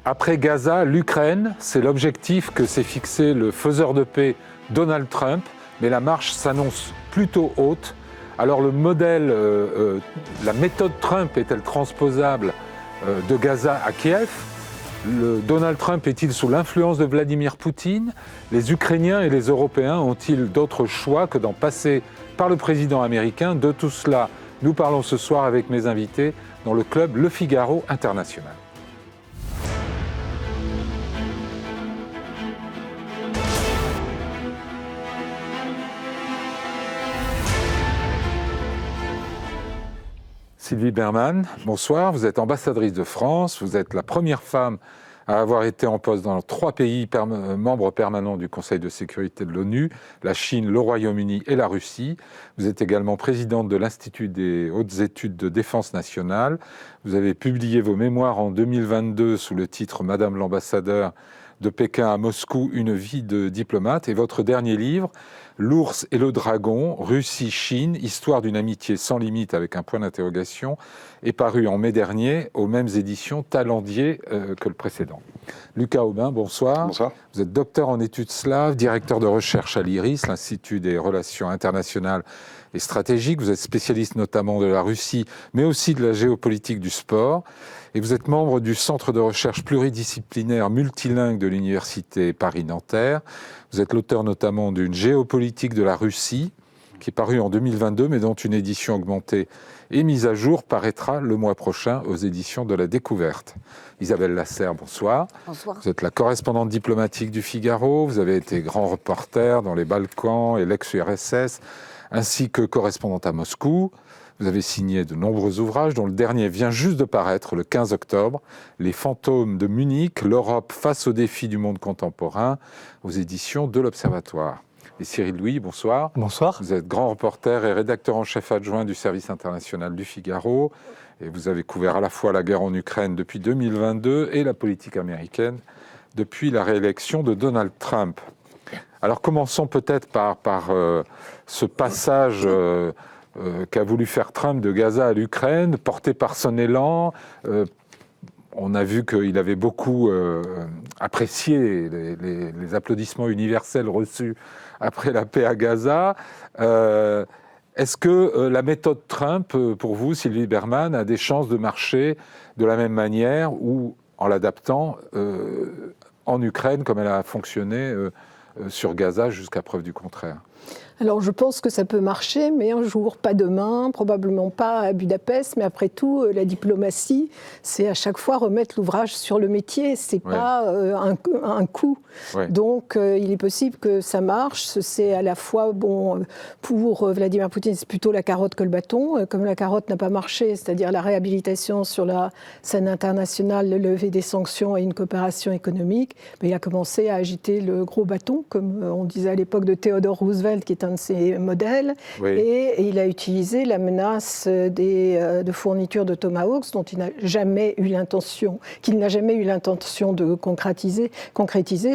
Après Gaza, l'Ukraine, c'est l'objectif que s'est fixé le faiseur de paix Donald Trump, mais la marche s'annonce plutôt haute. Alors le modèle, la méthode Trump est-elle transposable de Gaza à Kiev ? Donald Trump est-il sous l'influence de Vladimir Poutine ? Les Ukrainiens et les Européens ont-ils d'autres choix que d'en passer par le président américain ? De tout cela, nous parlons ce soir avec mes invités dans le club Le Figaro International. Sylvie Bermann, bonsoir. Vous êtes ambassadrice de France. Vous êtes la première femme à avoir été en poste dans 3 pays membres permanents du Conseil de sécurité de l'ONU, la Chine, le Royaume-Uni et la Russie. Vous êtes également présidente de l'Institut des hautes études de défense nationale. Vous avez publié vos mémoires en 2022 sous le titre « Madame l'ambassadeur de Pékin à Moscou, une vie de diplomate ». Et votre dernier livre, L'ours et le dragon, Russie-Chine, histoire d'une amitié sans limite avec un point d'interrogation, est paru en mai dernier aux mêmes éditions Talendier que le précédent. Lucas Aubin, bonsoir. Bonsoir. Vous êtes docteur en études slaves, directeur de recherche à l'IRIS, l'Institut des relations internationales et stratégiques. Vous êtes spécialiste notamment de la Russie, mais aussi de la géopolitique du sport. Et vous êtes membre du Centre de recherche pluridisciplinaire multilingue de l'Université Paris-Nanterre. Vous êtes l'auteur notamment d'une géopolitique de la Russie, qui est parue en 2022, mais dont une édition augmentée et mise à jour paraîtra le mois prochain aux éditions de la Découverte. Isabelle Lasserre, bonsoir. Bonsoir. Vous êtes la correspondante diplomatique du Figaro. Vous avez été grand reporter dans les Balkans et l'ex-URSS, ainsi que correspondante à Moscou. Vous avez signé de nombreux ouvrages, dont le dernier vient juste de paraître le 15 octobre, Les fantômes de Munich, l'Europe face aux défis du monde contemporain, aux éditions de l'Observatoire. Et Cyril Louis, bonsoir. Bonsoir. Vous êtes grand reporter et rédacteur en chef adjoint du service international du Figaro. Et vous avez couvert à la fois la guerre en Ukraine depuis 2022 et la politique américaine depuis la réélection de Donald Trump. Alors commençons peut-être par ce passage qu'a voulu faire Trump de Gaza à l'Ukraine, porté par son élan. On a vu qu'il avait beaucoup apprécié les applaudissements universels reçus après la paix à Gaza. Est-ce que la méthode Trump, pour vous, Sylvie Bermann, a des chances de marcher de la même manière ou en l'adaptant en Ukraine comme elle a fonctionné sur Gaza jusqu'à preuve du contraire ? Alors je pense que ça peut marcher, mais un jour, pas demain, probablement pas à Budapest, mais après tout, la diplomatie, c'est à chaque fois remettre l'ouvrage sur le métier, c'est pas un coup. Ouais. Donc il est possible que ça marche, c'est à la fois, bon, pour Vladimir Poutine, c'est plutôt la carotte que le bâton. Comme la carotte n'a pas marché, c'est-à-dire la réhabilitation sur la scène internationale, le lever des sanctions et une coopération économique, mais il a commencé à agiter le gros bâton, comme on disait à l'époque de Theodore Roosevelt, qui est un de ses modèles, oui. Et il a utilisé la menace de fourniture de Tomahawks dont il n'a jamais eu l'intention, de concrétiser.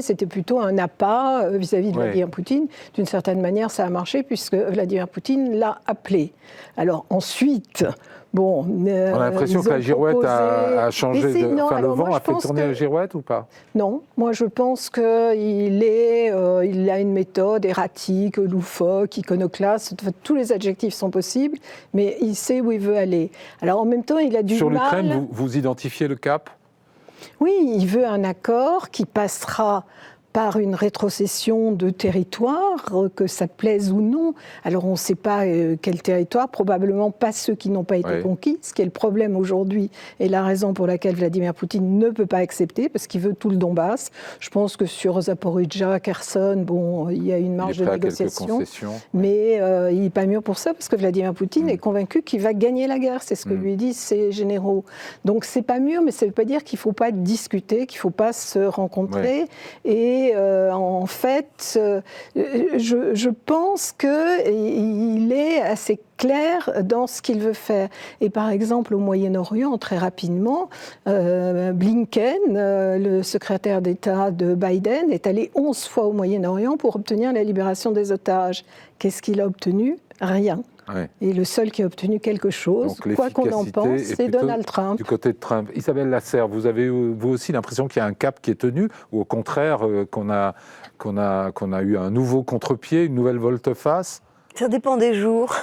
C'était plutôt un appât vis-à-vis de Vladimir Poutine. D'une certaine manière, ça a marché puisque Vladimir Poutine l'a appelé. Alors ensuite... Bon, on a l'impression que la girouette a changé, le vent a fait tourner la girouette ou pas ? Non, moi je pense qu'il a une méthode erratique, loufoque, iconoclaste, tous les adjectifs sont possibles, mais il sait où il veut aller. Alors en même temps, il a du mal... Sur l'Ukraine, vous identifiez le cap ? Oui, il veut un accord qui passera par une rétrocession de territoire, que ça plaise ou non. Alors on ne sait pas quel territoire, probablement pas ceux qui n'ont pas été conquis, ce qui est le problème aujourd'hui et la raison pour laquelle Vladimir Poutine ne peut pas accepter, parce qu'il veut tout le Donbass. Je pense que sur Zaporijjia, Kherson, bon, il y a une marge de négociation, mais il n'est pas mûr pour ça, parce que Vladimir Poutine est convaincu qu'il va gagner la guerre, c'est ce que lui disent ses généraux. Donc c'est pas mûr, mais ça ne veut pas dire qu'il ne faut pas discuter, qu'il ne faut pas se rencontrer, et en fait, je pense qu'il est assez clair dans ce qu'il veut faire. Et par exemple, au Moyen-Orient, très rapidement, Blinken, le secrétaire d'État de Biden, est allé 11 fois au Moyen-Orient pour obtenir la libération des otages. Qu'est-ce qu'il a obtenu ? Rien. Ouais. Et le seul qui a obtenu quelque chose, Donc, quoi qu'on en pense, c'est Donald Trump. Du côté de Trump. Isabelle Lasserre, vous avez vous aussi l'impression qu'il y a un cap qui est tenu, ou au contraire qu'on a eu un nouveau contre-pied, une nouvelle volte-face? Ça dépend des jours,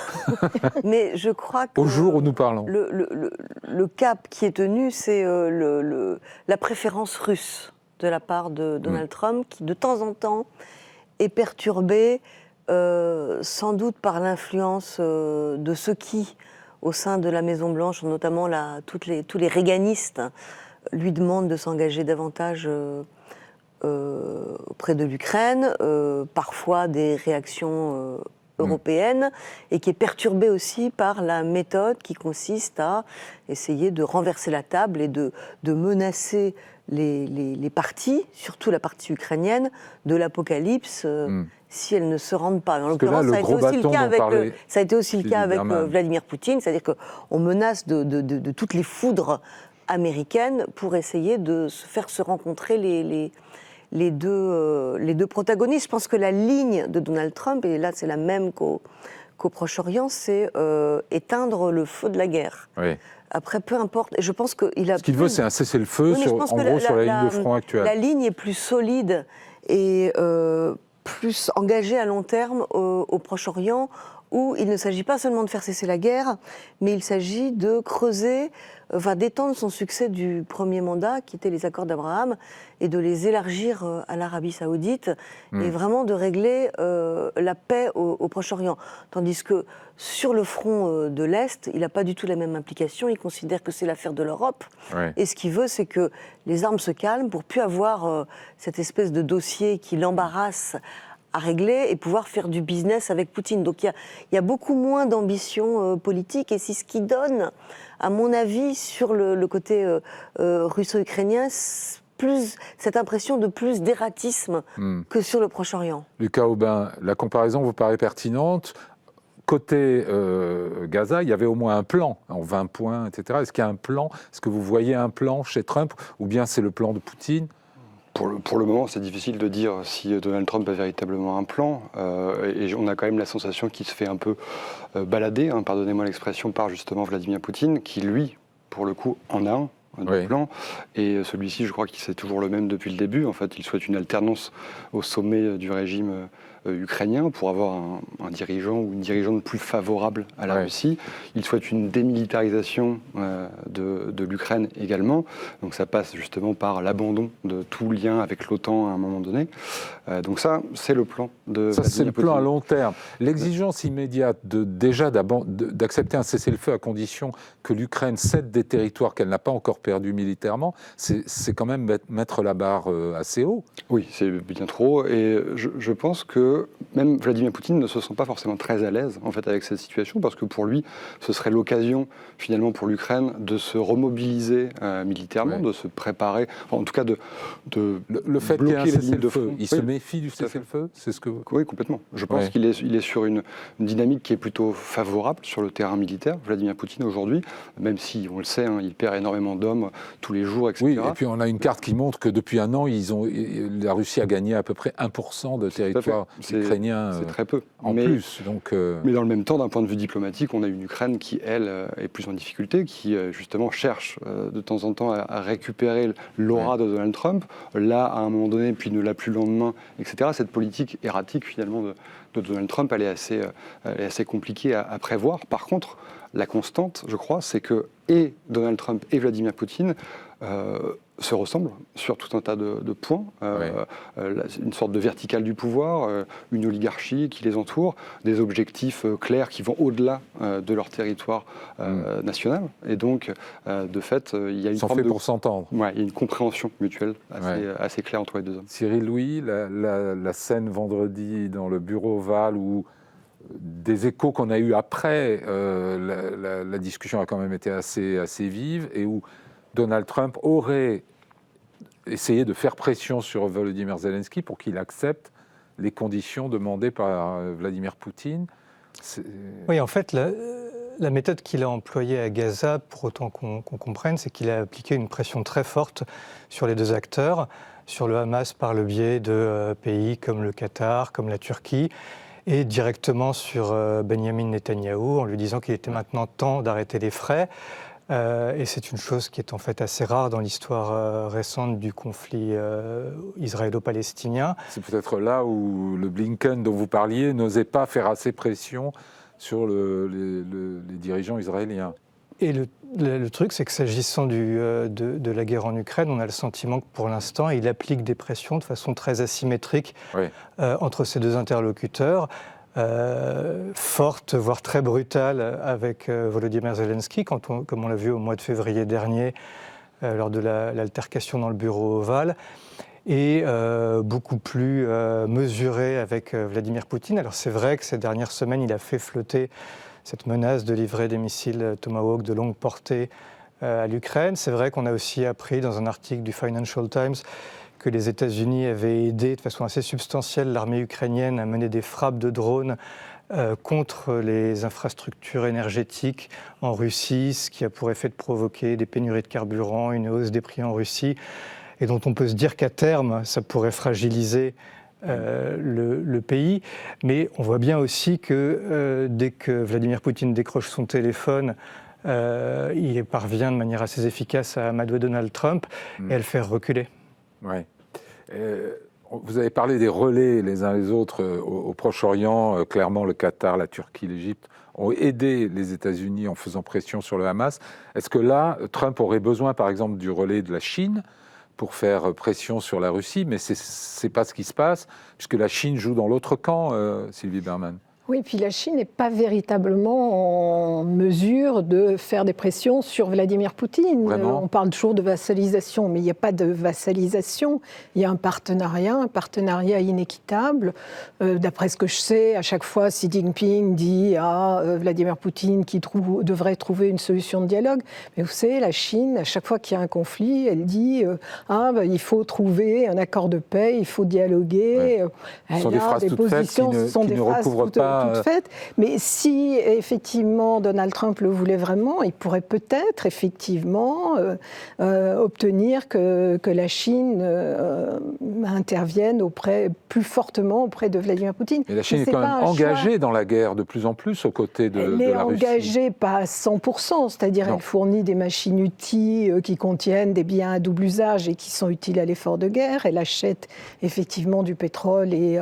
mais je crois que... Au jour où nous parlons. Le cap qui est tenu, c'est la préférence russe de la part de Donald Trump, qui de temps en temps est perturbé, sans doute par l'influence de ceux qui, au sein de la Maison-Blanche, notamment tous les réganistes, lui demandent de s'engager davantage auprès de l'Ukraine, parfois des réactions européenne, et qui est perturbée aussi par la méthode qui consiste à essayer de renverser la table et de menacer les parties, surtout la partie ukrainienne, de l'apocalypse si elles ne se rendent pas. En l'occurrence, ça a été aussi le cas avec Vladimir Poutine, c'est-à-dire qu'on menace de toutes les foudres américaines pour essayer de se faire se rencontrer les deux protagonistes. Je pense que la ligne de Donald Trump, et là c'est la même qu'au Proche-Orient, c'est éteindre le feu de la guerre. Oui. Après, peu importe, je pense qu'il a... Ce qu'il veut, c'est un cessez-le-feu sur la ligne de front actuelle. La ligne est plus solide et plus engagée à long terme au Proche-Orient, où il ne s'agit pas seulement de faire cesser la guerre, mais il s'agit de creuser, d'étendre son succès du premier mandat, qui était les accords d'Abraham, et de les élargir à l'Arabie Saoudite, et vraiment de régler la paix au Proche-Orient. Tandis que sur le front de l'Est, il n'a pas du tout la même implication, il considère que c'est l'affaire de l'Europe, et ce qu'il veut, c'est que les armes se calment pour plus avoir cette espèce de dossier qui l'embarrasse à régler et pouvoir faire du business avec Poutine. Donc il y a beaucoup moins d'ambition politique, et c'est ce qui donne, à mon avis, sur le côté russo-ukrainien, plus cette impression de plus d'ératisme que sur le Proche-Orient. Lucas Aubin, la comparaison vous paraît pertinente. Côté Gaza, il y avait au moins un plan, en 20 points, etc. Est-ce qu'il y a un plan? Est-ce que vous voyez un plan chez Trump, ou bien c'est le plan de Poutine? Pour le moment, c'est difficile de dire si Donald Trump a véritablement un plan. Et on a quand même la sensation qu'il se fait un peu balader, pardonnez-moi l'expression, par justement Vladimir Poutine, qui lui, pour le coup, en a un plan. Et celui-ci, je crois qu'il c'est toujours le même depuis le début. En fait, il souhaite une alternance au sommet du régime ukrainien pour avoir un dirigeant ou une dirigeante plus favorable à la Russie. Il souhaite une démilitarisation de l'Ukraine également. Donc ça passe justement par l'abandon de tout lien avec l'OTAN à un moment donné. Donc ça, c'est le plan de Ça, c'est le plan Poutine. à long terme. L'exigence immédiate d'accepter un cessez-le-feu à condition que l'Ukraine cède des territoires qu'elle n'a pas encore perdus militairement, c'est quand même mettre la barre assez haut. Oui, c'est bien trop. Et je pense que même Vladimir Poutine ne se sent pas forcément très à l'aise en fait avec cette situation, parce que pour lui, ce serait l'occasion finalement pour l'Ukraine de se remobiliser militairement, de se préparer, en tout cas le fait qu'il y ait un cessez-le-feu, il se méfie du cessez-le-feu, c'est ce que vous... Oui, complètement. Je pense qu'il est sur une dynamique qui est plutôt favorable sur le terrain militaire. Vladimir Poutine aujourd'hui, même si on le sait, il perd énormément d'hommes tous les jours, etc. Oui, et puis on a une carte qui montre que depuis un an, la Russie a gagné à peu près 1% de territoire ukrainien. C'est très peu. Plus. Donc, mais dans le même temps, d'un point de vue diplomatique, on a une Ukraine qui, elle, est plus en difficulté, qui justement cherche de temps en temps à récupérer l'aura de Donald Trump, là à un moment donné, puis ne l'a plus le lendemain, etc. Cette politique erratique finalement de Donald Trump, elle est assez compliquée à prévoir. Par contre, la constante, je crois, c'est que et Donald Trump et Vladimir Poutine se ressemblent sur tout un tas de points. Une sorte de verticale du pouvoir, une oligarchie qui les entoure, des objectifs clairs qui vont au-delà de leur territoire national. Et donc, de fait, il y a une forme pour s'entendre. Il y a une compréhension mutuelle assez claire entre les deux hommes. Cyril Louis, la scène vendredi dans le bureau ovale où des échos qu'on a eus après, la discussion a quand même été assez vive, et où Donald Trump aurait essayé de faire pression sur Volodymyr Zelensky pour qu'il accepte les conditions demandées par Vladimir Poutine. Oui, en fait, la méthode qu'il a employée à Gaza, pour autant qu'on comprenne, c'est qu'il a appliqué une pression très forte sur les deux acteurs, sur le Hamas par le biais de pays comme le Qatar, comme la Turquie. et directement sur Benjamin Netanyahou en lui disant qu'il était maintenant temps d'arrêter les frais. Et c'est une chose qui est en fait assez rare dans l'histoire récente du conflit israélo-palestinien. C'est peut-être là où le Blinken dont vous parliez n'osait pas faire assez pression sur les dirigeants israéliens. Et le truc, c'est que s'agissant de la guerre en Ukraine, on a le sentiment que pour l'instant, il applique des pressions de façon très asymétrique entre ces deux interlocuteurs. Forte, voire très brutale avec Volodymyr Zelensky, comme on l'a vu au mois de février dernier lors de l'altercation dans le bureau ovale, et beaucoup plus mesurée avec Vladimir Poutine. Alors c'est vrai que ces dernières semaines, il a fait flotter cette menace de livrer des missiles Tomahawk de longue portée à l'Ukraine. C'est vrai qu'on a aussi appris dans un article du Financial Times que les États-Unis avaient aidé de façon assez substantielle l'armée ukrainienne à mener des frappes de drones contre les infrastructures énergétiques en Russie, ce qui a pour effet de provoquer des pénuries de carburant, une hausse des prix en Russie, et dont on peut se dire qu'à terme, ça pourrait fragiliser le pays. Mais on voit bien aussi que dès que Vladimir Poutine décroche son téléphone, il parvient de manière assez efficace à amadouer Donald Trump et à le faire reculer. Oui. Vous avez parlé des relais les uns les autres au Proche-Orient. Clairement, le Qatar, la Turquie, l'Égypte ont aidé les États-Unis en faisant pression sur le Hamas. Est-ce que là, Trump aurait besoin, par exemple, du relais de la Chine pour faire pression sur la Russie? Mais ce n'est pas ce qui se passe, puisque la Chine joue dans l'autre camp, Sylvie Bermann. Oui, puis la Chine n'est pas véritablement en mesure de faire des pressions sur Vladimir Poutine. Vraiment ? On parle toujours de vassalisation, mais il n'y a pas de vassalisation. Il y a un partenariat inéquitable. D'après ce que je sais, à chaque fois, Xi Jinping dit à Vladimir Poutine qu'il devrait trouver une solution de dialogue. Mais vous savez, la Chine, à chaque fois qu'il y a un conflit, elle dit il faut trouver un accord de paix, il faut dialoguer. Ce sont des phrases toutes faites qui ne recouvrent pas toute faite. Mais si effectivement Donald Trump le voulait vraiment, il pourrait peut-être effectivement obtenir que la Chine intervienne plus fortement auprès de Vladimir Poutine. Et la Chine est quand même engagée dans la guerre de plus en plus aux côtés de la Russie. Elle est engagée pas à 100%, c'est-à-dire elle fournit des machines-outils qui contiennent des biens à double usage et qui sont utiles à l'effort de guerre. Elle achète effectivement du pétrole et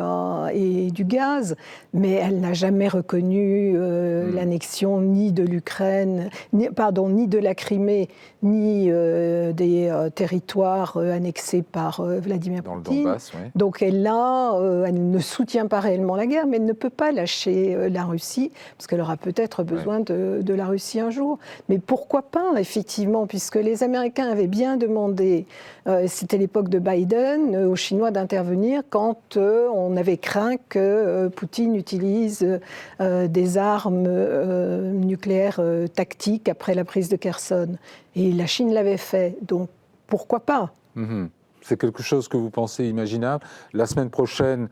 du gaz, mais elle n'a jamais reconnu l'annexion ni de l'Ukraine, ni de la Crimée, ni des territoires annexés par Vladimir Poutine. Dans le Donbass, oui. Donc elle ne soutient pas réellement la guerre, mais elle ne peut pas lâcher la Russie, parce qu'elle aura peut-être besoin de la Russie un jour. Mais pourquoi pas, effectivement, puisque les Américains avaient bien demandé, c'était l'époque de Biden, aux Chinois d'intervenir quand on avait craint que Poutine utilise des armes nucléaires tactiques après la prise de Kherson. Et la Chine l'avait fait, donc pourquoi pas ? C'est quelque chose que vous pensez imaginable. La semaine prochaine,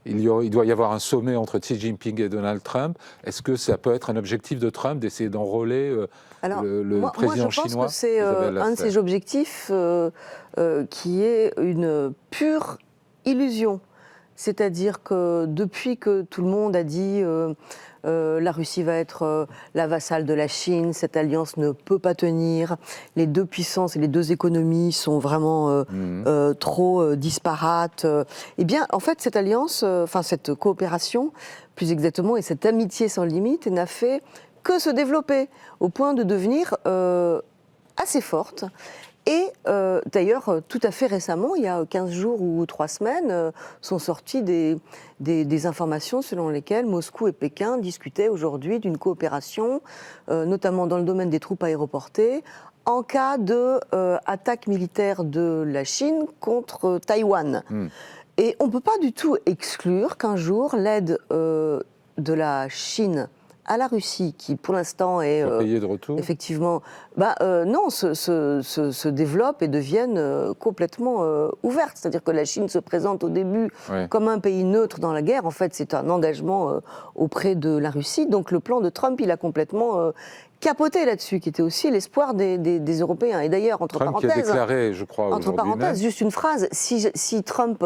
il doit y avoir un sommet entre Xi Jinping et Donald Trump. Est-ce que ça peut être un objectif de Trump d'essayer d'enrôler le président chinois ? Moi, je pense que c'est un de ses objectifs qui est une pure illusion. C'est-à-dire que depuis que tout le monde a dit la Russie va être la vassale de la Chine, cette alliance ne peut pas tenir, les deux puissances et les deux économies sont vraiment trop disparates, eh bien, en fait, cette alliance, cette coopération, plus exactement, et cette amitié sans limite n'a fait que se développer, au point de devenir assez forte. Et d'ailleurs, tout à fait récemment, il y a 15 jours ou 3 semaines, sont sorties des informations selon lesquelles Moscou et Pékin discutaient aujourd'hui d'une coopération, notamment dans le domaine des troupes aéroportées, en cas d'attaque militaire de la Chine contre Taïwan. Et on ne peut pas du tout exclure qu'un jour, l'aide de la Chine à la Russie, qui pour l'instant est payé de retour. Effectivement Non, se développent et deviennent complètement ouvertes. C'est-à-dire que la Chine se présente au début comme un pays neutre dans la guerre. En fait, c'est un engagement auprès de la Russie. Donc le plan de Trump, il a complètement capoté là-dessus, qui était aussi l'espoir des Européens. Et d'ailleurs, entre Trump parenthèses, qui a déclaré, je crois, entre parenthèses, juste une phrase, si Trump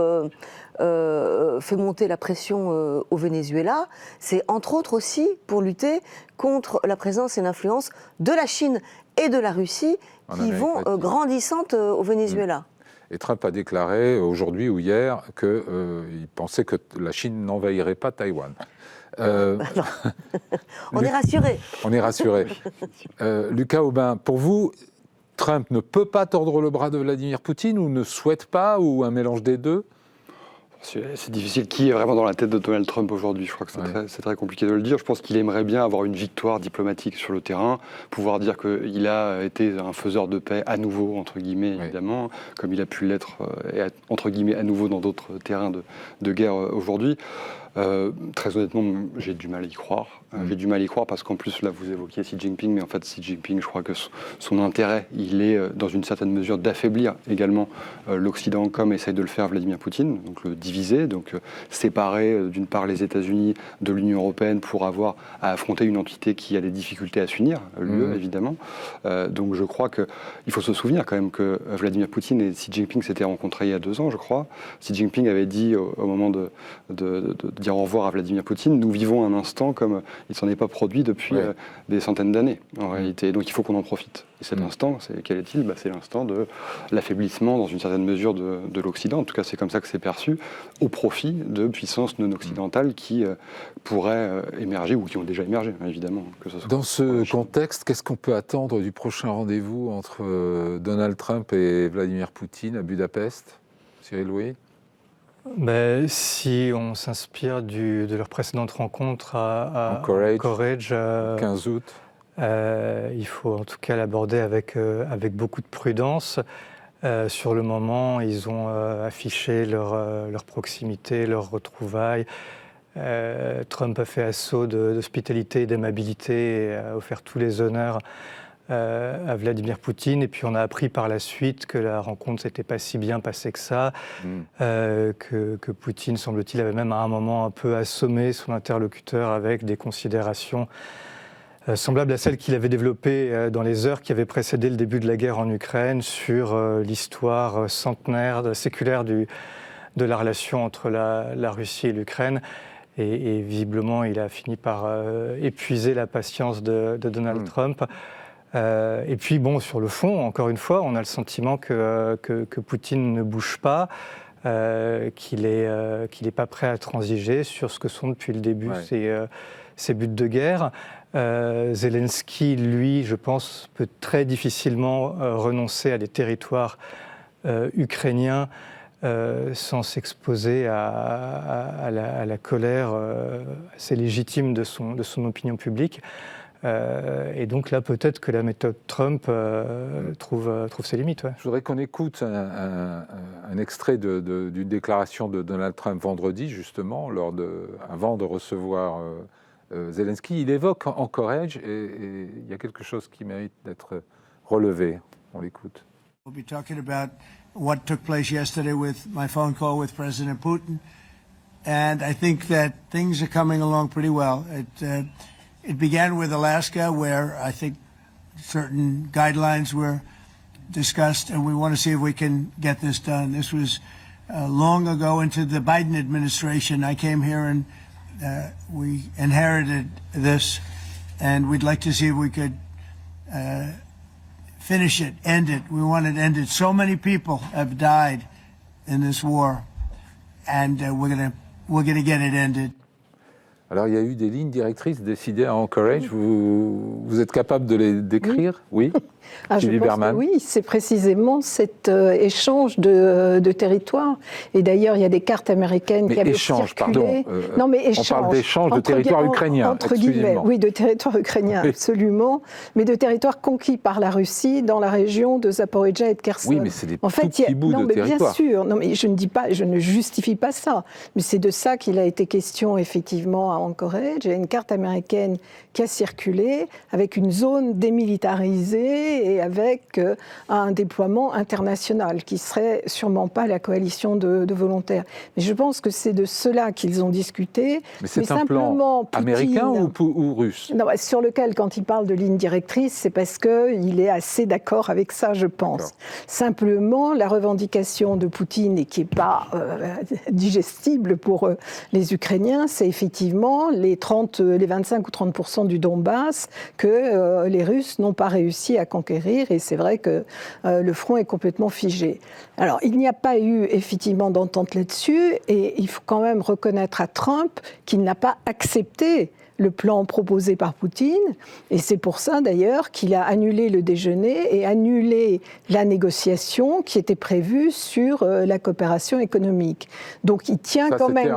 fait monter la pression au Venezuela, c'est entre autres aussi pour lutter contre la présence et l'influence de la Chine et de la Russie qui vont grandissantes au Venezuela. Et Trump a déclaré aujourd'hui ou hier qu'il pensait que la Chine n'envahirait pas Taïwan. On est rassurés. On est rassurés. Lucas Aubin, pour vous, Trump ne peut pas tordre le bras de Vladimir Poutine ou ne souhaite pas, ou un mélange des deux ? C'est difficile. Qui est vraiment dans la tête de Donald Trump aujourd'hui ? Je crois que c'est très compliqué de le dire. Je pense qu'il aimerait bien avoir une victoire diplomatique sur le terrain, pouvoir dire qu'il a été un faiseur de paix à nouveau, entre guillemets, évidemment, comme il a pu l'être, entre guillemets, à nouveau dans d'autres terrains de guerre aujourd'hui. Très honnêtement, j'ai du mal à y croire. J'ai du mal à y croire parce qu'en plus, là, vous évoquiez Xi Jinping, mais en fait, Xi Jinping, je crois que son intérêt, il est dans une certaine mesure d'affaiblir également l'Occident, comme essaye de le faire Vladimir Poutine, donc le diviser, donc séparer d'une part les États-Unis de l'Union européenne pour avoir à affronter une entité qui a des difficultés à s'unir, l'UE évidemment. Donc je crois qu'il faut se souvenir quand même que Vladimir Poutine et Xi Jinping s'étaient rencontrés il y a 2 ans, je crois. Xi Jinping avait dit au moment de dire au revoir à Vladimir Poutine, nous vivons un instant comme il ne s'en est pas produit depuis des centaines d'années, en réalité. Donc il faut qu'on en profite. Et cet instant, quel est-il ? C'est l'instant de l'affaiblissement, dans une certaine mesure, de l'Occident. En tout cas, c'est comme ça que c'est perçu, au profit de puissances non occidentales qui pourraient émerger, ou qui ont déjà émergé, évidemment. Que ce soit dans ce contexte, qu'est-ce qu'on peut attendre du prochain rendez-vous entre Donald Trump et Vladimir Poutine à Budapest ? Cyril Louis ? Si on s'inspire de leur précédente rencontre à Anchorage, 15 août, il faut en tout cas l'aborder avec beaucoup de prudence. Sur le moment, ils ont affiché leur proximité, leur retrouvailles. Trump a fait assaut d'hospitalité et d'aimabilité et a offert tous les honneurs à Vladimir Poutine. Et puis on a appris par la suite que la rencontre s'était pas si bien passée que ça, que Poutine, semble-t-il, avait même à un moment un peu assommé son interlocuteur avec des considérations semblables à celles qu'il avait développées dans les heures qui avaient précédé le début de la guerre en Ukraine sur l'histoire centenaire, séculaire de la relation entre la Russie et l'Ukraine. Et visiblement, il a fini par épuiser la patience de Donald Trump. Et puis, sur le fond, encore une fois, on a le sentiment que Poutine ne bouge pas, qu'il n'est pas prêt à transiger sur ce que sont depuis le début ses buts de guerre. Zelensky, lui, je pense, peut très difficilement renoncer à des territoires ukrainiens sans s'exposer à la colère assez légitime de son opinion publique. Et donc là, peut-être que la méthode Trump trouve ses limites. Ouais. Je voudrais qu'on écoute un extrait d'une déclaration de Donald Trump vendredi, justement, avant de recevoir Zelensky. Il évoque Anchorage et il y a quelque chose qui mérite d'être relevé. On l'écoute. We'll be talking about what took place yesterday with my phone call with President Putin. And I think that things are coming along pretty well. It began with Alaska, where I think certain guidelines were discussed, and we want to see if we can get this done. This was long ago into the Biden administration. I came here and we inherited this, and we'd like to see if we could finish it, end it. We want it ended. So many people have died in this war, and we're gonna get it ended. Alors, il y a eu des lignes directrices décidées à Anchorage. Vous êtes capable de les décrire ? Oui. Je pense que oui, c'est précisément cet échange de territoires. Et d'ailleurs, il y a des cartes américaines qui avaient circulé. Non, mais échange. On parle d'échange de territoires ukrainiens. Entre guillemets, oui, de territoires ukrainiens, absolument. Mais de territoires conquis par la Russie dans la région de Zaporijjia et de Kherson. Oui, mais c'est des petits bouts de territoire. Bien sûr. Non, mais je ne justifie pas ça. Mais c'est de ça qu'il a été question, effectivement, à à Anchorage, il y a une carte américaine qui a circulé avec une zone démilitarisée et avec un déploiement international qui ne serait sûrement pas la coalition de volontaires. Mais je pense que c'est de cela qu'ils ont discuté. Mais c'est un plan américain ou russe? Non, sur lequel, quand il parle de ligne directrice, c'est parce qu'il est assez d'accord avec ça, je pense. Simplement, la revendication de Poutine, et qui n'est pas digestible pour les Ukrainiens, c'est effectivement les 25 ou 30% du Donbass que les Russes n'ont pas réussi à conquérir, et c'est vrai que le front est complètement figé. Alors, il n'y a pas eu effectivement d'entente là-dessus, et il faut quand même reconnaître à Trump qu'il n'a pas accepté le plan proposé par Poutine, et c'est pour ça d'ailleurs qu'il a annulé le déjeuner et annulé la négociation qui était prévue sur la coopération économique. Donc il tient quand même...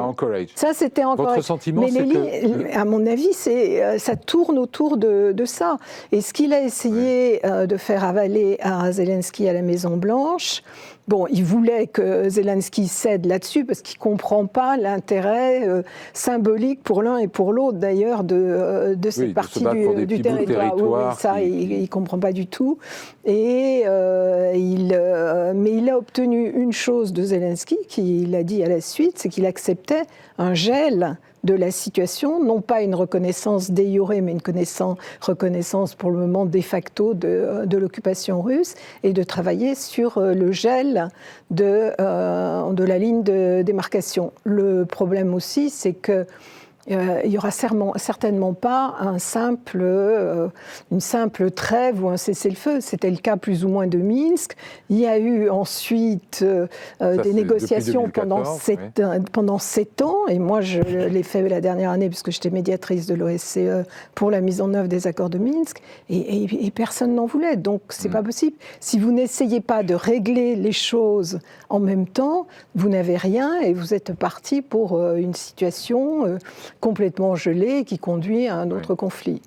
Ça c'était Anchorage. Votre sentiment, c'est que... À mon avis, ça tourne autour de ça. Et ce qu'il a essayé de faire avaler à Zelensky à la Maison-Blanche, bon, il voulait que Zelensky cède là-dessus parce qu'il ne comprend pas l'intérêt symbolique pour l'un et pour l'autre, d'ailleurs, de cette partie du territoire. Oui, ça, il ne comprend pas du tout. Et, mais il a obtenu une chose de Zelensky, qu'il a dit à la suite, c'est qu'il acceptait un gel de la situation, non pas une reconnaissance de jure, mais une reconnaissance pour le moment de facto de l'occupation russe, et de travailler sur le gel de la ligne de démarcation. Le problème aussi, c'est que il n'y aura certainement pas une simple trêve ou un cessez-le-feu. C'était le cas plus ou moins de Minsk. Il y a eu ensuite des négociations pendant 7 ans. Et moi, je l'ai fait la dernière année puisque j'étais médiatrice de l'OSCE pour la mise en œuvre des accords de Minsk. Et personne n'en voulait. Donc, ce n'est pas possible. Si vous n'essayez pas de régler les choses en même temps, vous n'avez rien et vous êtes parti pour une situation complètement gelée qui conduit à un autre conflit.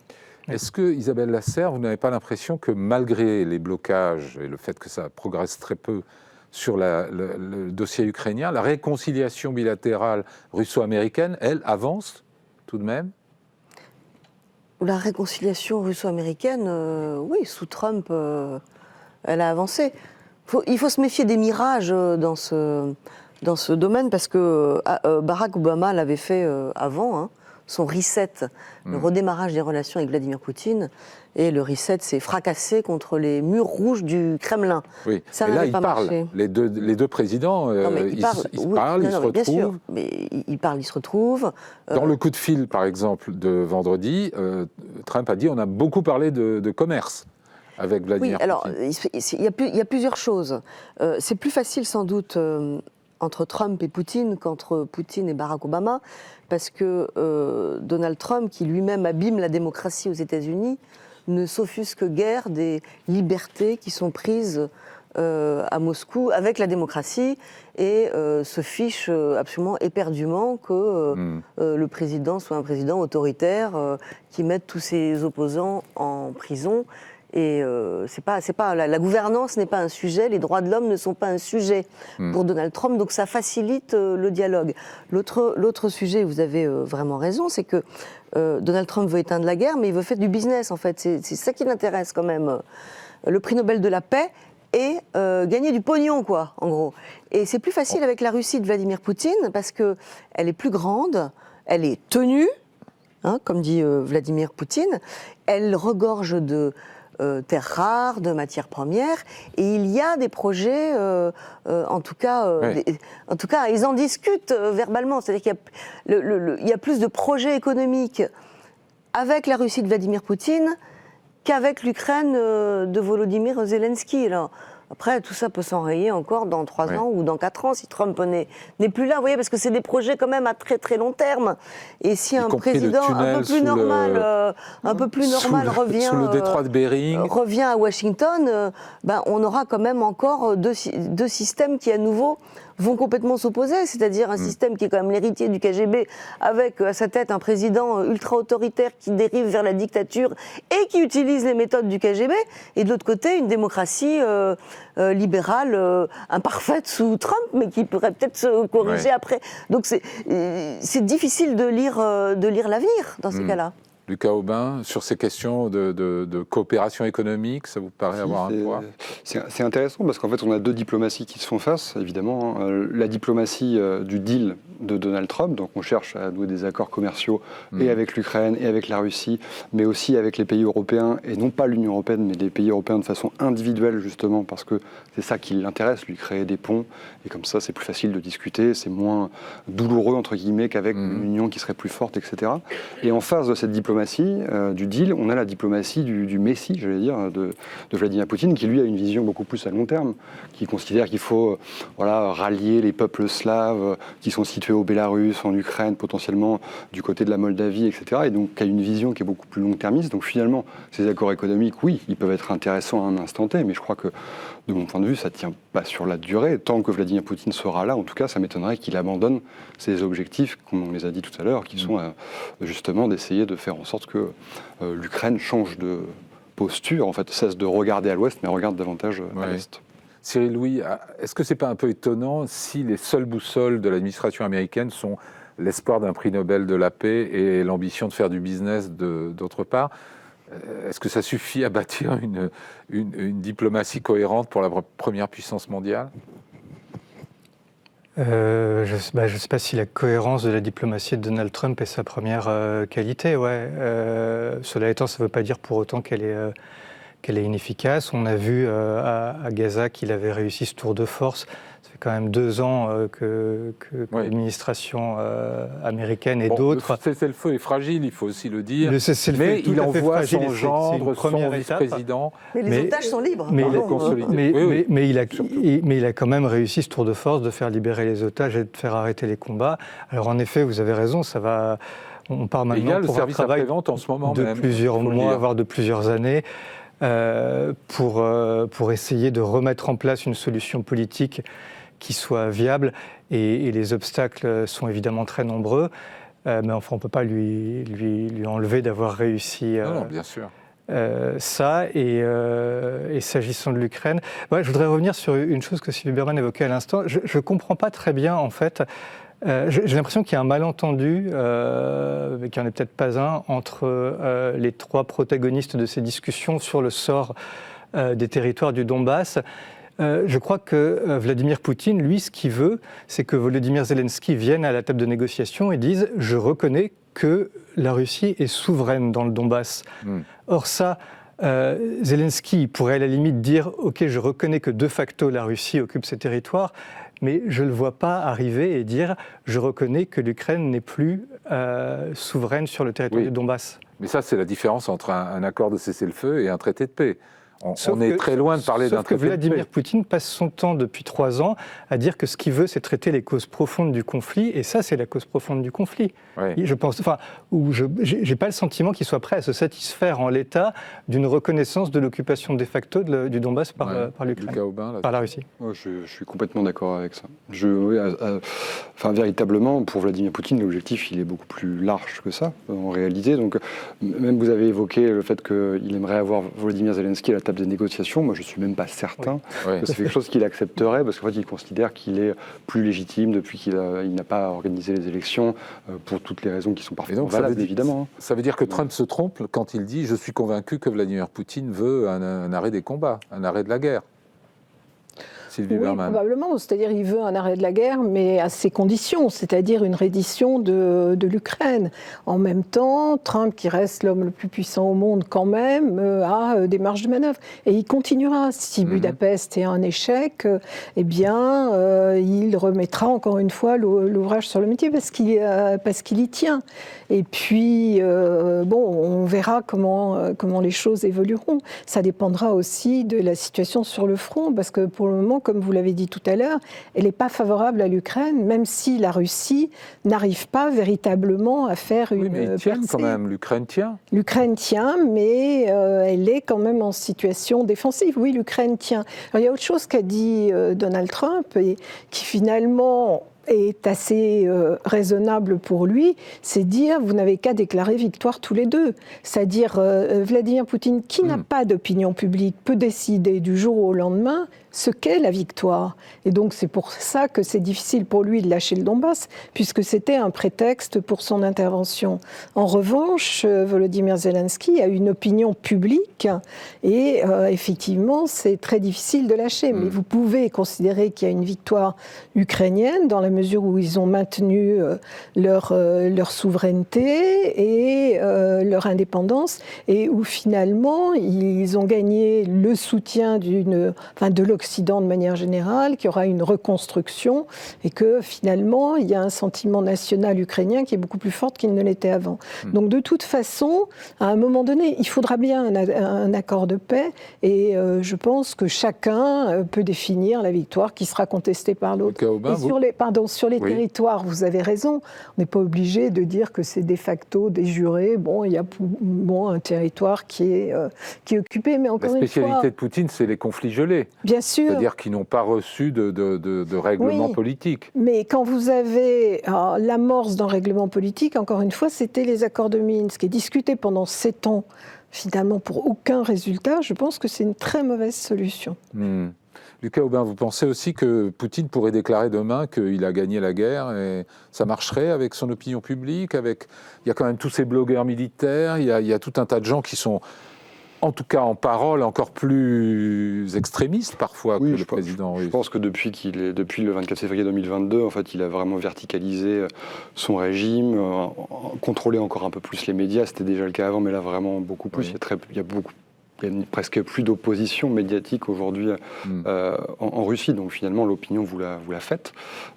Est-ce que, Isabelle Lasserre, vous n'avez pas l'impression que malgré les blocages et le fait que ça progresse très peu sur le dossier ukrainien, la réconciliation bilatérale russo-américaine, elle, avance tout de même? La réconciliation russo-américaine, oui, sous Trump, elle a avancé. Il faut se méfier des mirages dans ce domaine, parce que Barack Obama l'avait fait avant, son reset, le redémarrage des relations avec Vladimir Poutine, et le reset s'est fracassé contre les murs rouges du Kremlin. Oui, ça et là, ils parlent. Les deux présidents, ils se parlent, ils se retrouvent. Bien sûr, mais ils parlent, ils se retrouvent. Dans le coup de fil, par exemple, de vendredi, Trump a dit on a beaucoup parlé de commerce avec Vladimir Poutine. Alors, il y a plusieurs choses. C'est plus facile, sans doute, entre Trump et Poutine qu'entre Poutine et Barack Obama, parce que Donald Trump, qui lui-même abîme la démocratie aux États-Unis, ne s'offusque guère des libertés qui sont prises à Moscou avec la démocratie, et se fiche absolument éperdument que le président soit un président autoritaire qui mette tous ses opposants en prison. Et la gouvernance n'est pas un sujet, les droits de l'homme ne sont pas un sujet pour Donald Trump, donc ça facilite le dialogue. L'autre sujet, vous avez vraiment raison, c'est que Donald Trump veut éteindre la guerre, mais il veut faire du business, en fait. C'est ça qui l'intéresse quand même. Le prix Nobel de la paix et gagner du pognon, quoi, en gros. Et c'est plus facile avec la Russie de Vladimir Poutine, parce qu'elle est plus grande, elle est tenue, comme dit Vladimir Poutine, elle regorge de terres rares, de matières premières, et il y a des projets, en tout cas, ils en discutent verbalement, c'est-à-dire qu'il y a plus de projets économiques avec la Russie de Vladimir Poutine qu'avec l'Ukraine de Volodymyr Zelensky. Alors, après, tout ça peut s'enrayer encore dans 3 ans ou dans 4 ans, si Trump n'est plus là, vous voyez, parce que c'est des projets quand même à très très long terme. Et si un président un peu plus normal revient sous le détroit de Bering, revient à Washington, on aura quand même encore deux systèmes qui à nouveau vont complètement s'opposer, c'est-à-dire un système qui est quand même l'héritier du KGB, avec à sa tête un président ultra-autoritaire qui dérive vers la dictature et qui utilise les méthodes du KGB, et de l'autre côté, une démocratie libérale imparfaite sous Trump, mais qui pourrait peut-être se corriger après. Donc c'est difficile de lire l'avenir dans ces cas-là. Lucas Aubin, sur ces questions de coopération économique, ça vous paraît avoir un poids ? C'est intéressant parce qu'en fait, on a deux diplomaties qui se font face, évidemment. La diplomatie du deal de Donald Trump, donc on cherche à nouer des accords commerciaux et avec l'Ukraine et avec la Russie, mais aussi avec les pays européens, et non pas l'Union européenne, mais les pays européens de façon individuelle, justement, parce que c'est ça qui l'intéresse, lui créer des ponts, et comme ça, c'est plus facile de discuter, c'est moins douloureux, entre guillemets, qu'avec une union qui serait plus forte, etc. Et en face de cette diplomatie du deal, on a la diplomatie du Messie, j'allais dire, de Vladimir Poutine, qui lui a une vision beaucoup plus à long terme, qui considère qu'il faut rallier les peuples slaves qui sont situés au Bélarus, en Ukraine, potentiellement du côté de la Moldavie, etc. Et donc qui a une vision qui est beaucoup plus long-termiste. Donc finalement, ces accords économiques, oui, ils peuvent être intéressants à un instant T, mais je crois que, de mon point de vue, ça ne tient pas sur la durée. Tant que Vladimir Poutine sera là, en tout cas, ça m'étonnerait qu'il abandonne ses objectifs, comme on les a dit tout à l'heure, qui sont justement d'essayer de faire en sorte que l'Ukraine change de posture, en fait, cesse de regarder à l'ouest, mais regarde davantage à l'est. Cyril Louis, est-ce que ce n'est pas un peu étonnant si les seules boussoles de l'administration américaine sont l'espoir d'un prix Nobel de la paix et l'ambition de faire du business d'autre part ? Est-ce que ça suffit à bâtir une diplomatie cohérente pour la première puissance mondiale ? Je ne sais pas si la cohérence de la diplomatie de Donald Trump est sa première qualité. Cela étant, ça ne veut pas dire pour autant qu'elle est inefficace. On a vu à Gaza qu'il avait réussi ce tour de force. Ça fait quand même 2 ans que l'administration américaine et d'autres... Le cessez-le-feu est fragile, il faut aussi le dire. Mais il envoie son gendre, son vice-président. Mais les otages sont libres. Mais il a quand même réussi ce tour de force de faire libérer les otages et de faire arrêter les combats. Alors en effet, vous avez raison, ça va... On part maintenant il y a le pour service un travail après-vente en ce moment de même, plusieurs mois, voire de plusieurs années. Pour essayer de remettre en place une solution politique qui soit viable. Et les obstacles sont évidemment très nombreux. Mais enfin, on ne peut pas lui enlever d'avoir réussi non, bien sûr. ça. Et s'agissant de l'Ukraine, je voudrais revenir sur une chose que Sylvie Berman évoquait à l'instant. Je ne comprends pas très bien, en fait... j'ai l'impression qu'il y a un malentendu, mais qu'il n'y en est peut-être pas un, entre les 3 protagonistes de ces discussions sur le sort des territoires du Donbass. Je crois que Vladimir Poutine, lui, ce qu'il veut, c'est que Volodymyr Zelensky vienne à la table de négociation et dise « Je reconnais que la Russie est souveraine dans le Donbass ». Or ça... Zelensky pourrait à la limite dire « Ok, je reconnais que de facto la Russie occupe ces territoires », mais je ne le vois pas arriver et dire « Je reconnais que l'Ukraine n'est plus souveraine sur le territoire du Donbass ». Mais ça, c'est la différence entre un accord de cessez-le-feu et un traité de paix. On est très loin de parler d'un traité de paix. Vladimir Poutine passe son temps depuis 3 ans à dire que ce qu'il veut, c'est traiter les causes profondes du conflit, et ça, c'est la cause profonde du conflit. Je pense, j'ai pas le sentiment qu'il soit prêt à se satisfaire en l'état d'une reconnaissance de l'occupation de facto du Donbass par l'Ukraine, par la Russie. Je suis complètement d'accord avec ça. Véritablement, pour Vladimir Poutine, l'objectif, il est beaucoup plus large que ça, en réalité. Donc, même vous avez évoqué le fait qu'il aimerait avoir Volodymyr Zelensky à la table des négociations. Moi, je ne suis même pas certain que c'est quelque chose qu'il accepterait, parce qu'en fait, il considère qu'il est plus légitime depuis qu'il n'a pas organisé les élections, pour toutes les raisons qui sont parfaitement valables, évidemment. Ça veut dire que Trump se trompe quand il dit « Je suis convaincu que Vladimir Poutine veut un arrêt des combats, un arrêt de la guerre ». Sylvie Berman. Probablement. C'est-à-dire qu'il veut un arrêt de la guerre, mais à ses conditions, c'est-à-dire une reddition de l'Ukraine. En même temps, Trump, qui reste l'homme le plus puissant au monde quand même, a des marges de manœuvre. Et il continuera. Si Budapest est un échec, eh bien, il remettra encore une fois l'ouvrage sur le métier parce qu'il y tient. Et puis, on verra comment les choses évolueront. Ça dépendra aussi de la situation sur le front, parce que pour le moment, comme vous l'avez dit tout à l'heure, elle n'est pas favorable à l'Ukraine, même si la Russie n'arrive pas véritablement à faire une mais il tient quand même, l'Ukraine tient. L'Ukraine tient, mais elle est quand même en situation défensive. Oui, l'Ukraine tient. Alors, il y a autre chose qu'a dit Donald Trump, et qui finalement est assez raisonnable pour lui, c'est dire vous n'avez qu'à déclarer victoire tous les deux. C'est-à-dire Vladimir Poutine, qui n'a pas d'opinion publique, peut décider du jour au lendemain ce qu'est la victoire. Et donc c'est pour ça que c'est difficile pour lui de lâcher le Donbass, puisque c'était un prétexte pour son intervention. En revanche, Volodymyr Zelensky a une opinion publique et effectivement c'est très difficile de lâcher. Mais vous pouvez considérer qu'il y a une victoire ukrainienne dans la mesure où ils ont maintenu leur souveraineté et leur indépendance, et où finalement ils ont gagné le soutien de l'Occident de manière générale, qu'il y aura une reconstruction et que finalement il y a un sentiment national ukrainien qui est beaucoup plus fort qu'il ne l'était avant. Donc de toute façon, à un moment donné, il faudra bien un accord de paix, et je pense que chacun peut définir la victoire qui sera contestée par l'autre. Et sur les territoires, vous avez raison, on n'est pas obligé de dire que c'est de facto déjuré. Bon, il y a un territoire qui est occupé, mais encore une fois... La spécialité de Poutine, c'est les conflits gelés. Bien sûr. C'est-à-dire qu'ils n'ont pas reçu de règlement politique. Mais quand vous avez l'amorce d'un règlement politique, encore une fois, c'était les accords de Minsk, et discuté pendant 7 ans, finalement pour aucun résultat, je pense que c'est une très mauvaise solution. Lucas Aubin, vous pensez aussi que Poutine pourrait déclarer demain qu'il a gagné la guerre, et ça marcherait avec son opinion publique, Il y a quand même tous ces blogueurs militaires, il y a tout un tas de gens qui sont, en tout cas en parole, encore plus extrémistes parfois que le président russe. Je pense que depuis le 24 février 2022, en fait, il a vraiment verticalisé son régime, contrôlé encore un peu plus les médias. C'était déjà le cas avant, mais là vraiment beaucoup plus. Il y a presque plus d'opposition médiatique aujourd'hui en Russie. Donc finalement, l'opinion vous la faites,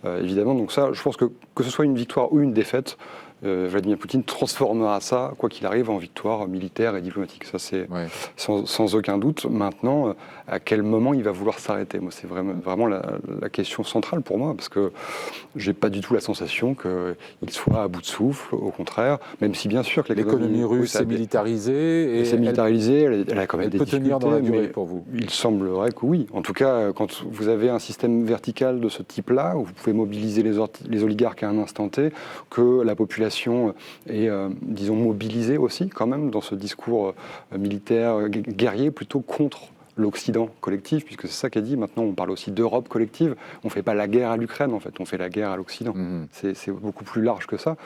évidemment. Donc ça, je pense que ce soit une victoire ou une défaite, Vladimir Poutine transformera ça, quoi qu'il arrive, en victoire militaire et diplomatique. Ça, c'est sans aucun doute. Maintenant, à quel moment il va vouloir s'arrêter ? Moi, c'est vraiment la question centrale pour moi, parce que j'ai pas du tout la sensation qu'il soit à bout de souffle. Au contraire, même si bien sûr que l'économie russe est militarisée. Elle a quand même des difficultés. Peut tenir dans la durée pour vous ? Il semblerait que oui. En tout cas, quand vous avez un système vertical de ce type-là, où vous pouvez mobiliser les oligarques à un instant T, que la population est, disons, mobilisée aussi, quand même, dans ce discours militaire guerrier, plutôt contre l'Occident collectif, puisque c'est ça qu'a dit. Maintenant, on parle aussi d'Europe collective. On ne fait pas la guerre à l'Ukraine, en fait, on fait la guerre à l'Occident. C'est beaucoup plus large que ça.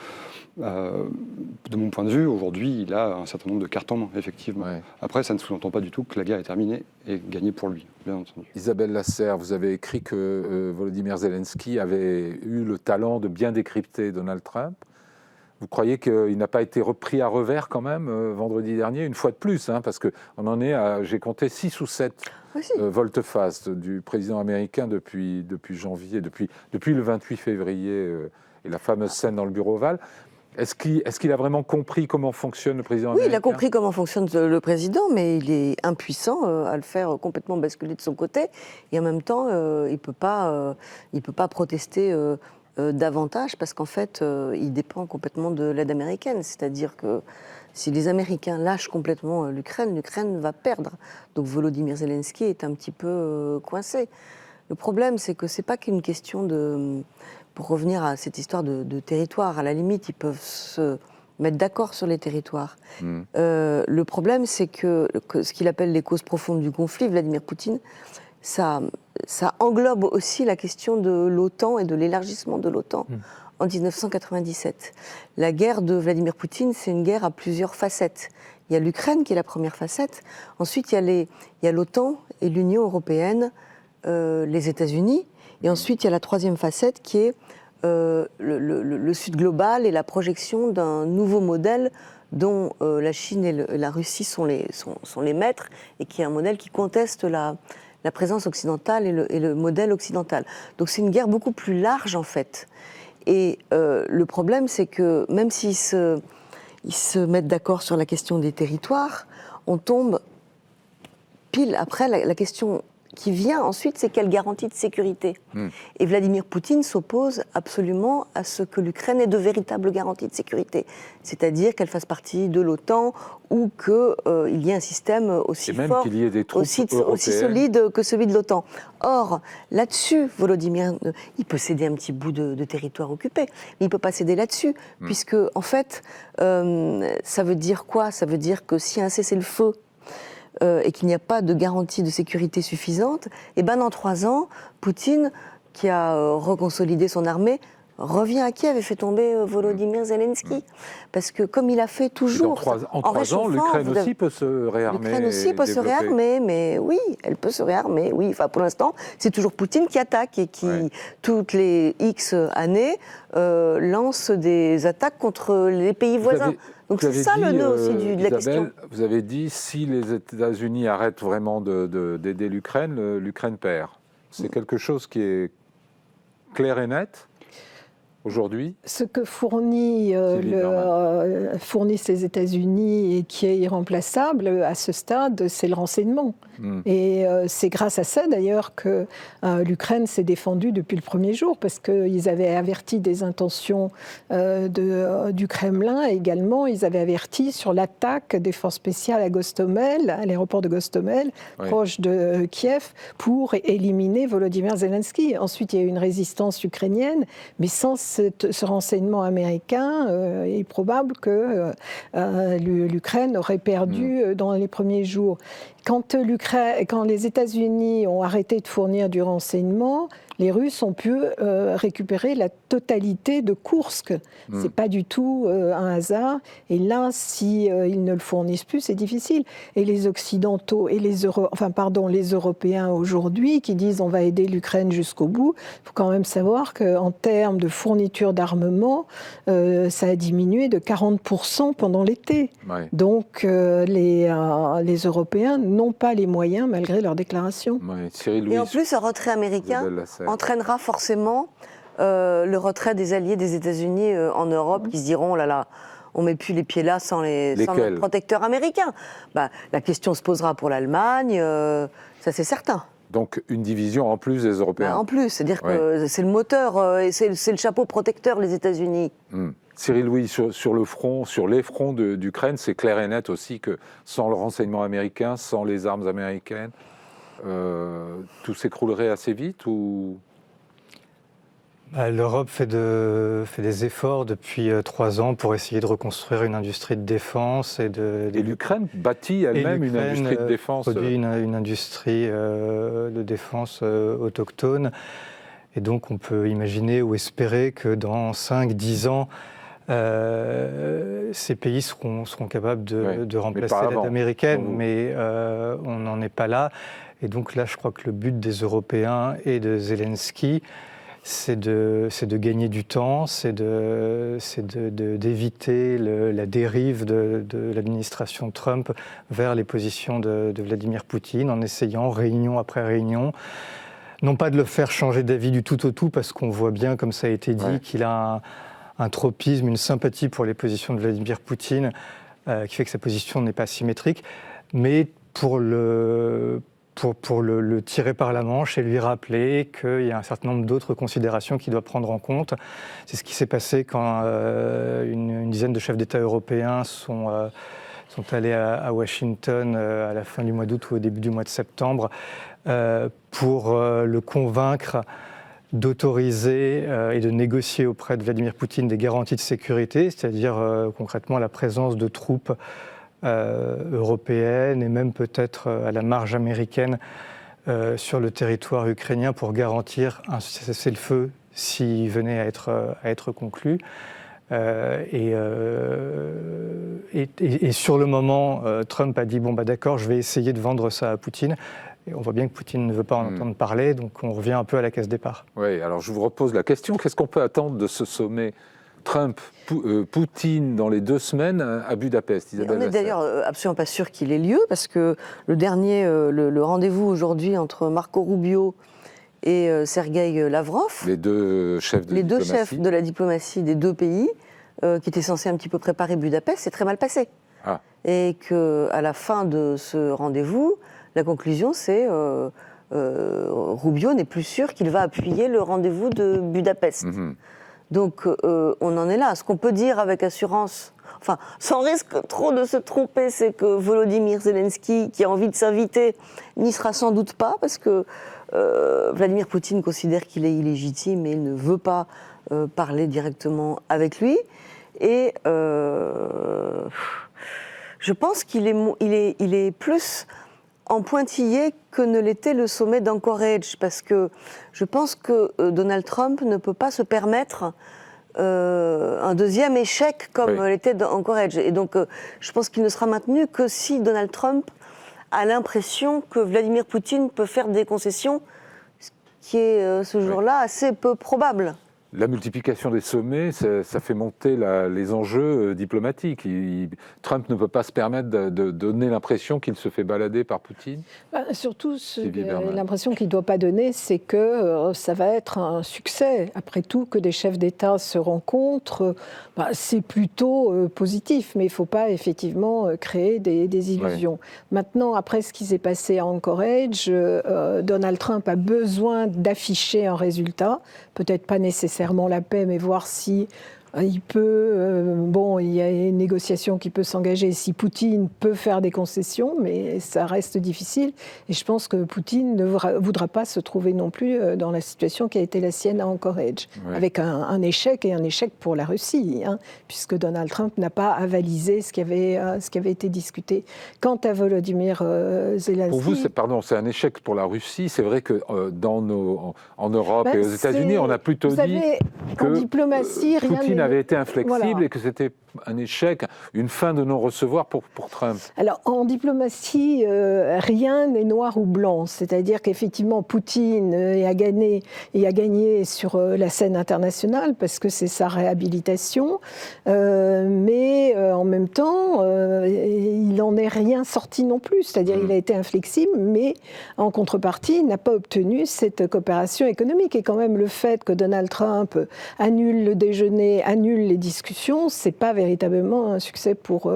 De mon point de vue, aujourd'hui, il a un certain nombre de cartes en main, effectivement. Après, ça ne sous-entend pas du tout que la guerre est terminée et gagnée pour lui, bien entendu. Isabelle Lasserre, vous avez écrit que Volodymyr Zelensky avait eu le talent de bien décrypter Donald Trump. Vous croyez qu'il n'a pas été repris à revers quand même vendredi dernier, une fois de plus, parce qu'on en est à, j'ai compté 6 ou 7 volte-face du président américain depuis janvier, depuis le 28 février et la fameuse scène dans le bureau ovale. Est-ce qu'il a vraiment compris comment fonctionne le président américain ? Oui, il a compris comment fonctionne le président, mais il est impuissant à le faire complètement basculer de son côté. Et en même temps, il peut pas protester davantage, parce qu'en fait, il dépend complètement de l'aide américaine. C'est-à-dire que si les Américains lâchent complètement l'Ukraine va perdre. Donc Volodymyr Zelensky est un petit peu coincé. Le problème, c'est que c'est pas qu'une question de... Pour revenir à cette histoire de territoire, à la limite, ils peuvent se mettre d'accord sur les territoires. Le problème, c'est que ce qu'il appelle les causes profondes du conflit, Vladimir Poutine, ça englobe aussi la question de l'OTAN et de l'élargissement de l'OTAN en 1997. La guerre de Vladimir Poutine, c'est une guerre à plusieurs facettes. Il y a l'Ukraine qui est la première facette. Ensuite, il y a l'OTAN et l'Union européenne, les États-Unis. Et ensuite, il y a la troisième facette qui est le Sud global et la projection d'un nouveau modèle dont la Chine et la Russie sont les maîtres, et qui est un modèle qui conteste la présence occidentale et le modèle occidental. Donc c'est une guerre beaucoup plus large, en fait. Et le problème, c'est que même s'ils se mettent d'accord sur la question des territoires, on tombe pile après la question qui vient ensuite, c'est quelle garantie de sécurité. Et Vladimir Poutine s'oppose absolument à ce que l'Ukraine ait de véritables garanties de sécurité. C'est-à-dire qu'elle fasse partie de l'OTAN, ou qu'il y ait un système aussi fort, qu'il y ait des troupes aussi solide que celui de l'OTAN. Or, là-dessus, Volodymyr, il peut céder un petit bout de territoire occupé, mais il ne peut pas céder là-dessus, puisque, en fait, ça veut dire quoi ? Ça veut dire que si un cessez-le-feu et qu'il n'y a pas de garantie de sécurité suffisante, et ben dans 3 ans, Poutine, qui a reconsolidé son armée, revient à Kiev et fait tomber Volodymyr Zelensky. Parce que comme il a fait toujours... En 3 ans, l'Ukraine aussi peut se réarmer. L'Ukraine aussi peut se réarmer, mais oui, elle peut se réarmer, oui. Enfin, pour l'instant, c'est toujours Poutine qui attaque et qui, toutes les X années, lance des attaques contre les pays voisins. Donc c'est ça le nœud aussi de la question. Vous avez dit, si les États-Unis arrêtent vraiment d'aider l'Ukraine, l'Ukraine perd. C'est quelque chose qui est clair et net aujourd'hui? Ce que fournissent les États-Unis et qui est irremplaçable à ce stade, c'est le renseignement. Et c'est grâce à ça d'ailleurs que l'Ukraine s'est défendue depuis le premier jour, parce qu'ils avaient averti des intentions du Kremlin, et également ils avaient averti sur l'attaque des forces spéciales à Gostomel, à l'aéroport de Gostomel, proche de Kiev, pour éliminer Volodymyr Zelensky. Ensuite, il y a eu une résistance ukrainienne, mais sans ce renseignement américain, il est probable que l'Ukraine aurait perdu dans les premiers jours. Quand les États-Unis ont arrêté de fournir du renseignement, les Russes ont pu récupérer la totalité de Koursk. C'est pas du tout un hasard. Et là, si ils ne le fournissent plus, c'est difficile. Et les Occidentaux et les Européens aujourd'hui qui disent on va aider l'Ukraine jusqu'au bout, il faut quand même savoir qu'en termes de fourniture d'armement, ça a diminué de 40% pendant l'été. Donc les Européens n'ont pas les moyens malgré leurs déclarations. Et en plus, un retrait américain entraînera forcément le retrait des alliés des États-Unis en Europe qui se diront, oh là là, on ne met plus les pieds là sans nos protecteurs américains. La question se posera pour l'Allemagne, ça c'est certain. Donc une division en plus des Européens. En plus, c'est-à-dire que c'est le moteur, et c'est le chapeau protecteur, les États-Unis. Cyril Louis, sur le front, sur les fronts d'Ukraine, c'est clair et net aussi que sans le renseignement américain, sans les armes américaines, tout s'écroulerait assez vite ou... L'Europe fait des efforts depuis 3 ans pour essayer de reconstruire une industrie de défense. Et l'Ukraine bâtit elle-même une industrie de défense. Produit une industrie de défense autochtone. Et donc on peut imaginer ou espérer que dans 5-10 ans, ces pays seront capables de remplacer l'aide américaine. Mais on n'en est pas là. Et donc là, je crois que le but des Européens et de Zelensky, c'est de gagner du temps, c'est d'éviter la dérive de l'administration Trump vers les positions de Vladimir Poutine, en essayant, réunion après réunion, non pas de le faire changer d'avis du tout au tout, parce qu'on voit bien, comme ça a été dit, qu'il a un tropisme, une sympathie pour les positions de Vladimir Poutine, qui fait que sa position n'est pas symétrique, mais pour le tirer par la manche et lui rappeler qu'il y a un certain nombre d'autres considérations qu'il doit prendre en compte. C'est ce qui s'est passé quand une dizaine de chefs d'État européens sont allés à Washington à la fin du mois d'août ou au début du mois de septembre pour le convaincre d'autoriser et de négocier auprès de Vladimir Poutine des garanties de sécurité, c'est-à-dire concrètement la présence de troupes européenne et même peut-être à la marge américaine sur le territoire ukrainien pour garantir un cessez-le-feu s'il venait à être conclu. Et sur le moment, Trump a dit bon d'accord, je vais essayer de vendre ça à Poutine. Et on voit bien que Poutine ne veut pas en entendre parler, donc on revient un peu à la case départ. Oui, alors je vous repose la question, qu'est-ce qu'on peut attendre de ce sommet Trump-Poutine dans les 2 semaines à Budapest? On n'est d'ailleurs absolument pas sûr qu'il ait lieu, parce que le dernier, le rendez-vous aujourd'hui entre Marco Rubio et Sergueï Lavrov, les deux chefs de la diplomatie des 2 pays, qui étaient censés un petit peu préparer Budapest, c'est très mal passé. Et qu'à la fin de ce rendez-vous, la conclusion c'est Rubio n'est plus sûr qu'il va appuyer le rendez-vous de Budapest. Donc on en est là. Ce qu'on peut dire avec assurance, enfin sans risque trop de se tromper, c'est que Volodymyr Zelensky, qui a envie de s'inviter, n'y sera sans doute pas, parce que Vladimir Poutine considère qu'il est illégitime et il ne veut pas parler directement avec lui. Et je pense qu'il est plus en pointillé que ne l'était le sommet d'Anchorage, parce que je pense que Donald Trump ne peut pas se permettre un deuxième échec comme l'était d'Anchorage. Et donc, je pense qu'il ne sera maintenu que si Donald Trump a l'impression que Vladimir Poutine peut faire des concessions, ce qui est ce jour-là assez peu probable. La multiplication des sommets, ça fait monter les enjeux diplomatiques. Trump ne peut pas se permettre de donner l'impression qu'il se fait balader par Poutine. Surtout, l'impression qu'il ne doit pas donner, c'est que ça va être un succès. Après tout, que des chefs d'État se rencontrent, c'est plutôt positif, mais il ne faut pas effectivement créer des illusions. Maintenant, après ce qui s'est passé à Anchorage, Donald Trump a besoin d'afficher un résultat, peut-être pas nécessairement la paix, mais voir si il peut, il y a une négociation qui peut s'engager, si Poutine peut faire des concessions, mais ça reste difficile. Et je pense que Poutine ne voudra pas se trouver non plus dans la situation qui a été la sienne à Anchorage, avec un échec, et un échec pour la Russie, puisque Donald Trump n'a pas avalisé ce qui avait été discuté. Quant à Volodymyr Zelensky... Pour vous, c'est un échec pour la Russie. C'est vrai que en Europe et aux États-Unis, on a plutôt dit que en diplomatie, Poutine avait été inflexible et que c'était un échec, une fin de non-recevoir pour Trump. Alors, en diplomatie, rien n'est noir ou blanc. C'est-à-dire qu'effectivement, Poutine a gagné sur la scène internationale parce que c'est sa réhabilitation. Mais en même temps, il n'en est rien sorti non plus. C'est-à-dire qu'il a été inflexible, mais en contrepartie, il n'a pas obtenu cette coopération économique. Et quand même, le fait que Donald Trump annule le déjeuner, annule les discussions, c'est pas véritablement un succès pour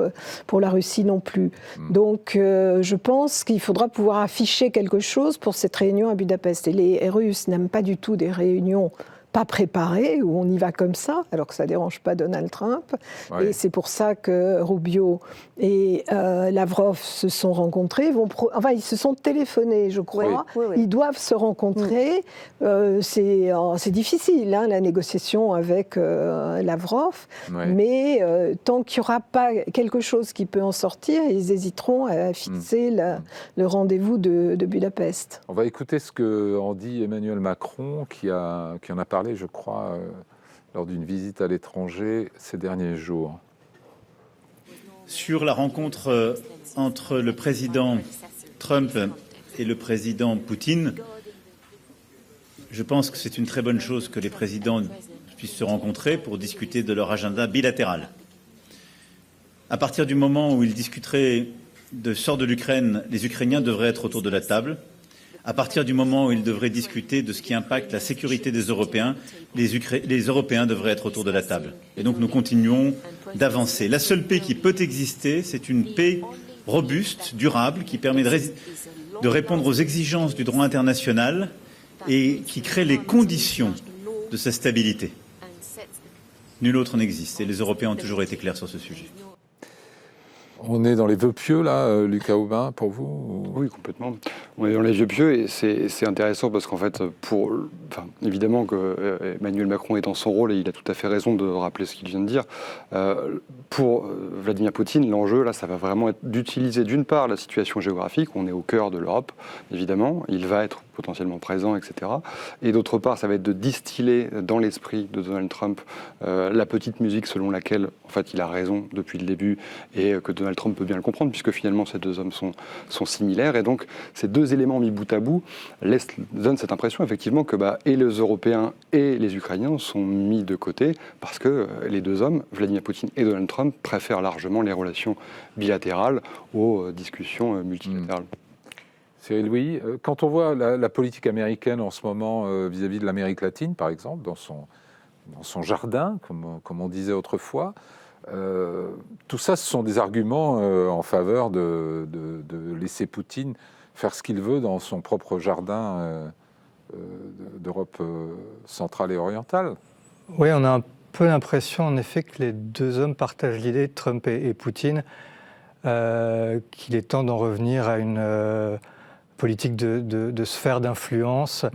la Russie non plus. Donc, je pense qu'il faudra pouvoir afficher quelque chose pour cette réunion à Budapest. Et les Russes n'aiment pas du tout des réunions pas préparées, où on y va comme ça, alors que ça ne dérange pas Donald Trump. Et c'est pour ça que Rubio et Lavrov se sont rencontrés. Ils se sont téléphonés, je crois. Ils doivent se rencontrer. C'est difficile, la négociation avec Lavrov. Mais tant qu'il n'y aura pas quelque chose qui peut en sortir, ils hésiteront à fixer le rendez-vous de Budapest. On va écouter ce qu'en dit Emmanuel Macron, qui en a parlé, je crois, lors d'une visite à l'étranger ces derniers jours. Sur la rencontre entre le président Trump et le président Poutine, je pense que c'est une très bonne chose que les présidents puissent se rencontrer pour discuter de leur agenda bilatéral. À partir du moment où ils discuteraient de sort de l'Ukraine, les Ukrainiens devraient être autour de la table. À partir du moment où ils devraient discuter de ce qui impacte la sécurité des Européens, les Européens devraient être autour de la table. Et donc nous continuons d'avancer. La seule paix qui peut exister, c'est une paix robuste, durable, qui permet de répondre aux exigences du droit international et qui crée les conditions de sa stabilité. Nul autre n'existe et les Européens ont toujours été clairs sur ce sujet. On est dans les vœux pieux, là, Lucas Aubin, pour vous ? Oui, complètement. On est dans les vœux pieux et c'est intéressant parce qu'en fait, évidemment que Emmanuel Macron est dans son rôle et il a tout à fait raison de rappeler ce qu'il vient de dire. Pour Vladimir Poutine, l'enjeu, là, ça va vraiment être d'utiliser d'une part la situation géographique, on est au cœur de l'Europe, évidemment, il va être potentiellement présent, etc. Et d'autre part, ça va être de distiller dans l'esprit de Donald Trump la petite musique selon laquelle, en fait, il a raison depuis le début et que Donald Trump peut bien le comprendre, puisque finalement, ces deux hommes sont similaires. Et donc, ces deux éléments mis bout à bout donnent cette impression, effectivement, que et les Européens et les Ukrainiens sont mis de côté parce que les deux hommes, Vladimir Poutine et Donald Trump, préfèrent largement les relations bilatérales aux discussions multilatérales. Cyril Louis, quand on voit la politique américaine en ce moment vis-à-vis de l'Amérique latine, par exemple, dans son jardin, comme on disait autrefois, tout ça, ce sont des arguments en faveur de laisser Poutine faire ce qu'il veut dans son propre jardin d'Europe centrale et orientale. Oui, on a un peu l'impression, en effet, que les deux hommes partagent l'idée, Trump et Poutine, qu'il est temps d'en revenir à une politique de sphère d'influence,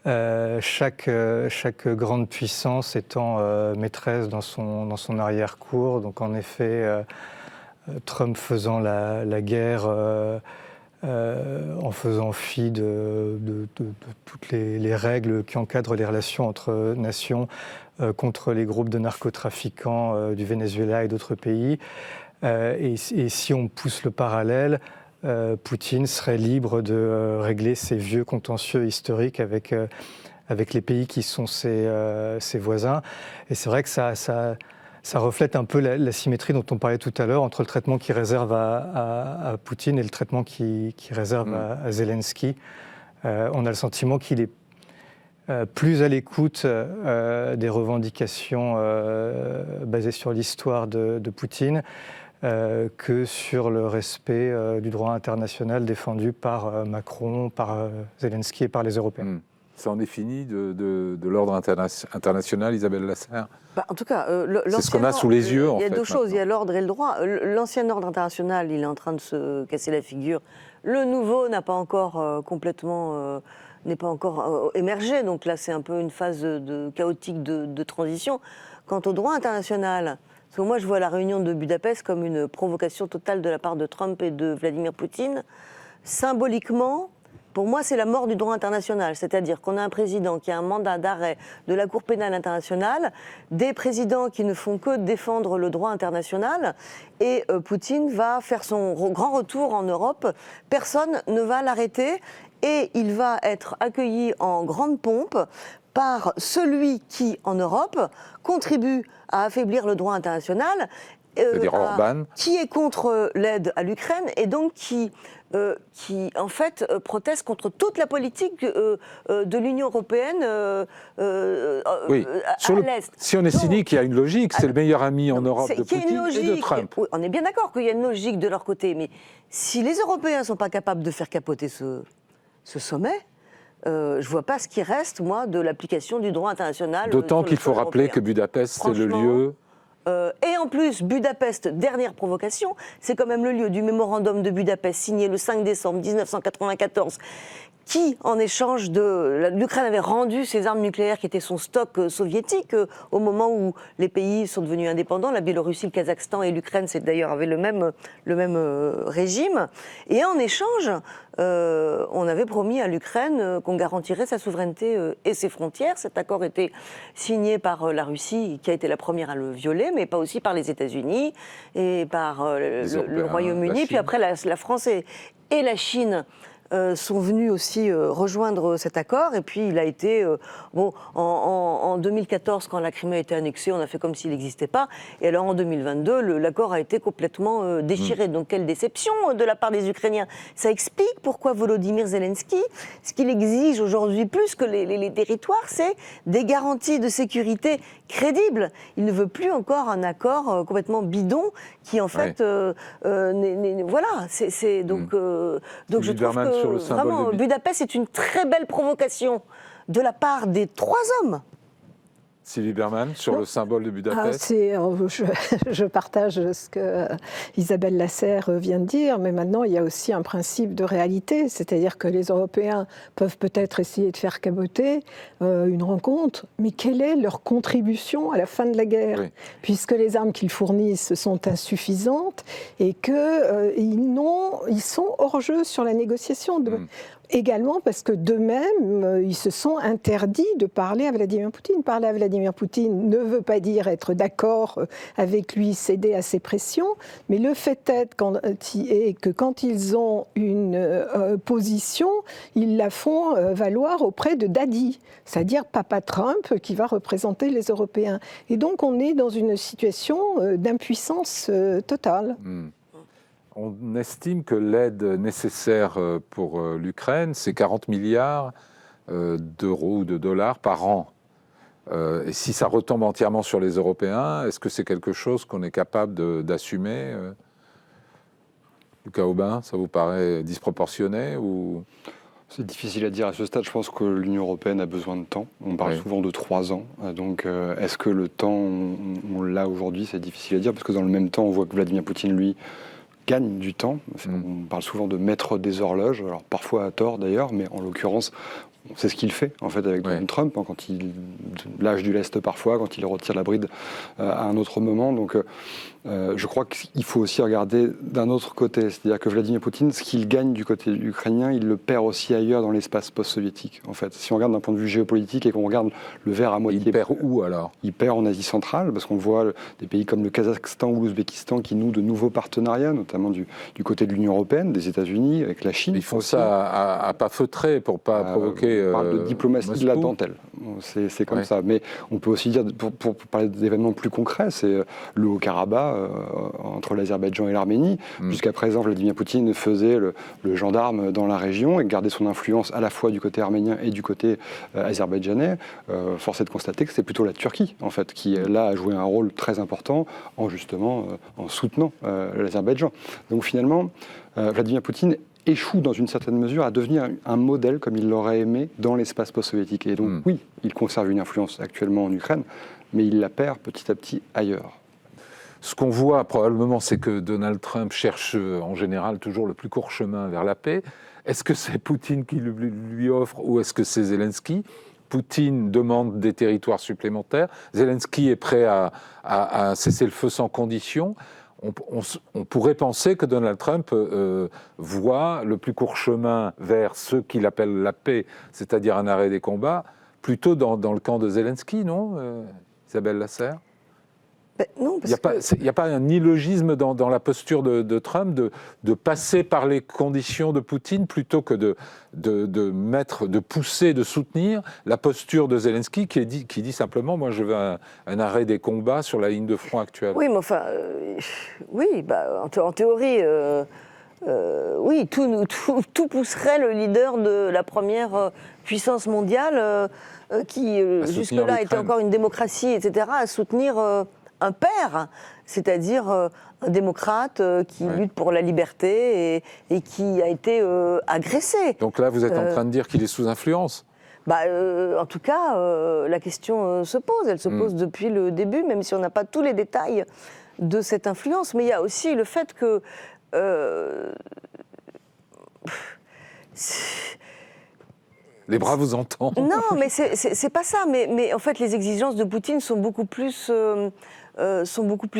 chaque grande puissance étant maîtresse dans son arrière-cour. Donc en effet, Trump faisant la guerre en faisant fi de toutes les règles qui encadrent les relations entre nations contre les groupes de narcotrafiquants du Venezuela et d'autres pays. Et si on pousse le parallèle, Poutine serait libre de régler ses vieux contentieux historiques avec les pays qui sont ses voisins. Et c'est vrai que ça reflète un peu la symétrie dont on parlait tout à l'heure entre le traitement qu'il réserve à Poutine et le traitement qu'il réserve à Zelensky. On a le sentiment qu'il est plus à l'écoute des revendications basées sur l'histoire de Poutine que sur le respect du droit international défendu par Macron, par Zelensky et par les Européens. Ça en est fini de l'ordre international, Isabelle Lasserre? En tout cas, c'est ce qu'on a sous les yeux. Il y a deux choses, il y a l'ordre et le droit. L'ancien ordre international, il est en train de se casser la figure. Le nouveau n'a pas encore n'est pas encore émergé, donc là c'est un peu une phase chaotique de transition. Quant au droit international, parce que moi je vois la réunion de Budapest comme une provocation totale de la part de Trump et de Vladimir Poutine. Symboliquement, pour moi, c'est la mort du droit international. C'est-à-dire qu'on a un président qui a un mandat d'arrêt de la Cour pénale internationale, des présidents qui ne font que défendre le droit international, et Poutine va faire son grand retour en Europe. Personne ne va l'arrêter, et il va être accueilli en grande pompe par celui qui, en Europe, contribue à affaiblir le droit international, c'est-à-dire Orban, qui est contre l'aide à l'Ukraine et donc qui en fait proteste contre toute la politique de l'Union européenne oui. à l'Est. Si on est cynique, il y a une logique, c'est le meilleur ami en Europe de Poutine et de Trump. Oui, on est bien d'accord qu'il y a une logique de leur côté, mais si les Européens ne sont pas capables de faire capoter ce sommet, je ne vois pas ce qui reste, moi, de l'application du droit international. D'autant qu'il faut rappeler que Budapest, c'est le lieu... et en plus, Budapest, dernière provocation, c'est quand même le lieu du mémorandum de Budapest signé le 5 décembre 1994, qui, en échange l'Ukraine avait rendu ses armes nucléaires qui étaient son stock soviétique au moment où les pays sont devenus indépendants. La Biélorussie, le Kazakhstan et l'Ukraine, c'est d'ailleurs avaient le même régime. Et en échange, on avait promis à l'Ukraine qu'on garantirait sa souveraineté et ses frontières. Cet accord était signé par la Russie, qui a été la première à le violer, mais pas aussi par les États-Unis et par le Royaume-Uni. Puis après, la France et la Chine sont venus aussi rejoindre cet accord. Et puis il a été... en 2014, quand la Crimée a été annexée, on a fait comme s'il n'existait pas. Et alors en 2022, l'accord a été complètement déchiré. Donc quelle déception de la part des Ukrainiens. Ça explique pourquoi Volodymyr Zelensky, ce qu'il exige aujourd'hui plus que les territoires, c'est des garanties de sécurité crédibles. Il ne veut plus encore un accord complètement bidon qui en fait... voilà. Donc je trouve que vraiment, Budapest est une très belle provocation de la part des trois hommes. Sylvie Bermann, sur le symbole de Budapest. Je partage ce que Isabelle Lasserre vient de dire, mais maintenant il y a aussi un principe de réalité, c'est-à-dire que les Européens peuvent peut-être essayer de faire caboter une rencontre, mais quelle est leur contribution à la fin de la guerre ? Puisque les armes qu'ils fournissent sont insuffisantes et qu'ils sont hors jeu sur la négociation. Également parce que d'eux-mêmes, ils se sont interdits de parler à Vladimir Poutine. Parler à Vladimir Poutine ne veut pas dire être d'accord avec lui, céder à ses pressions, mais le fait est que quand ils ont une position, ils la font valoir auprès de Daddy, c'est-à-dire Papa Trump qui va représenter les Européens. Et donc on est dans une situation d'impuissance totale. On estime que l'aide nécessaire pour l'Ukraine, c'est 40 milliards d'euros ou de dollars par an. Et si ça retombe entièrement sur les Européens, est-ce que c'est quelque chose qu'on est capable d'assumer Lucas Aubin, ça vous paraît disproportionné ou... C'est difficile à dire à ce stade. Je pense que l'Union européenne a besoin de temps. On parle souvent de 3 ans. Donc, est-ce que le temps, on l'a aujourd'hui ? C'est difficile à dire, parce que dans le même temps, on voit que Vladimir Poutine, lui, gagne du temps. On parle souvent de maître des horloges, alors parfois à tort d'ailleurs, mais en l'occurrence, c'est ce qu'il fait en fait avec Donald Trump, hein, quand il lâche du lest parfois, quand il retire la bride à un autre moment. Donc Je crois qu'il faut aussi regarder d'un autre côté. C'est-à-dire que Vladimir Poutine, ce qu'il gagne du côté ukrainien, il le perd aussi ailleurs dans l'espace post-soviétique, en fait. Si on regarde d'un point de vue géopolitique et qu'on regarde le verre à moitié... Il perd où, alors? Il perd en Asie centrale, parce qu'on voit des pays comme le Kazakhstan ou l'Ouzbékistan qui nouent de nouveaux partenariats, notamment du côté de l'Union européenne, des États-Unis, avec la Chine. Ils font aussi. ça à pas feutrer pour pas provoquer... On parle de diplomatie Moscou. de la dentelle. C'est comme ça. Mais on peut aussi dire, pour parler d'événements plus concrets, c'est le Haut-Karabakh entre l'Azerbaïdjan et l'Arménie. Jusqu'à présent, Vladimir Poutine faisait le gendarme dans la région et gardait son influence à la fois du côté arménien et du côté azerbaïdjanais. Force est de constater que c'est plutôt la Turquie, en fait, qui là a joué un rôle très important en soutenant l'Azerbaïdjan. Donc finalement, Vladimir Poutine échoue dans une certaine mesure à devenir un modèle comme il l'aurait aimé dans l'espace post-soviétique. Et donc oui, il conserve une influence actuellement en Ukraine, mais il la perd petit à petit ailleurs. Ce qu'on voit probablement, c'est que Donald Trump cherche en général toujours le plus court chemin vers la paix. Est-ce que c'est Poutine qui lui offre ou est-ce que c'est Zelensky ? Poutine demande des territoires supplémentaires. Zelensky est prêt à cesser le feu sans condition. On pourrait penser que Donald Trump voit le plus court chemin vers ce qu'il appelle la paix, c'est-à-dire un arrêt des combats, plutôt dans le camp de Zelensky, non, Isabelle Lasserre? Non, Il n'y a pas un illogisme dans la posture de Trump de passer par les conditions de Poutine plutôt que de pousser, de soutenir la posture de Zelensky qui dit simplement « moi je veux un arrêt des combats sur la ligne de front actuelle ». Oui, mais enfin, en théorie, oui, tout pousserait le leader de la première puissance mondiale qui jusque-là était encore une démocratie, etc., à soutenir un père, c'est-à-dire un démocrate qui lutte pour la liberté et qui a été agressé. Donc là, vous êtes en train de dire qu'il est sous influence? En tout cas, la question se pose. Elle se pose depuis le début, même si on n'a pas tous les détails de cette influence. Mais il y a aussi le fait que... Les bras vous entendent. Non, mais c'est pas ça. Mais en fait, les exigences de Poutine sont beaucoup plus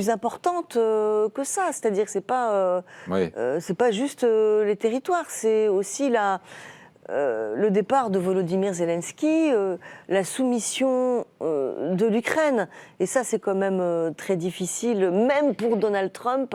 importantes que ça. C'est-à-dire que c'est pas juste les territoires, c'est aussi le départ de Volodymyr Zelensky, la soumission de l'Ukraine. Et ça, c'est quand même très difficile, même pour Donald Trump,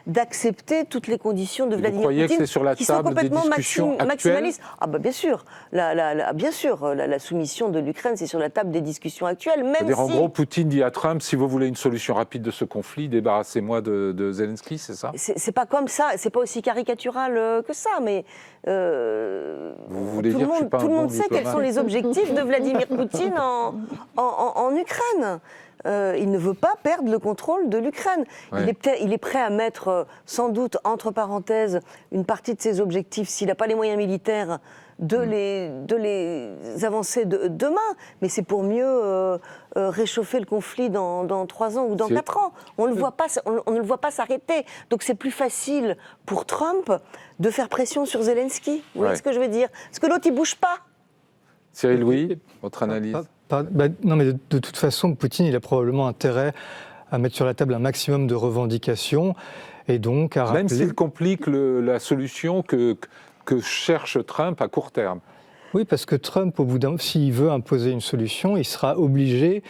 d'accepter toutes les conditions de Vladimir Poutine, que c'est sur la qui sont table des complètement discussions maximalistes. Ah bah bien sûr, la soumission de l'Ukraine, c'est sur la table des discussions actuelles. En gros, Poutine dit à Trump, si vous voulez une solution rapide de ce conflit, débarrassez-moi de Zelensky, c'est ça? C'est pas comme ça, c'est pas aussi caricatural que ça, mais vous voulez dire que je suis pas un tout le bon monde sait quels diplomate. sont les objectifs de Vladimir Poutine en Ukraine. Il ne veut pas perdre le contrôle de l'Ukraine. Ouais. Il est prêt à mettre, sans doute, entre parenthèses, une partie de ses objectifs, s'il n'a pas les moyens militaires, de les avancer demain. Mais c'est pour mieux réchauffer le conflit dans 3 ans ou dans 4 ans. On ne le voit pas s'arrêter. Donc c'est plus facile pour Trump de faire pression sur Zelensky. Vous voyez ce que je veux dire? Parce que l'autre, il ne bouge pas. Cyril Louis, votre analyse? Non, mais de toute façon, Poutine, il a probablement intérêt à mettre sur la table un maximum de revendications et donc à rappeler... Même s'il complique la solution que cherche Trump à court terme. Oui, parce que Trump, s'il veut imposer une solution, il sera obligé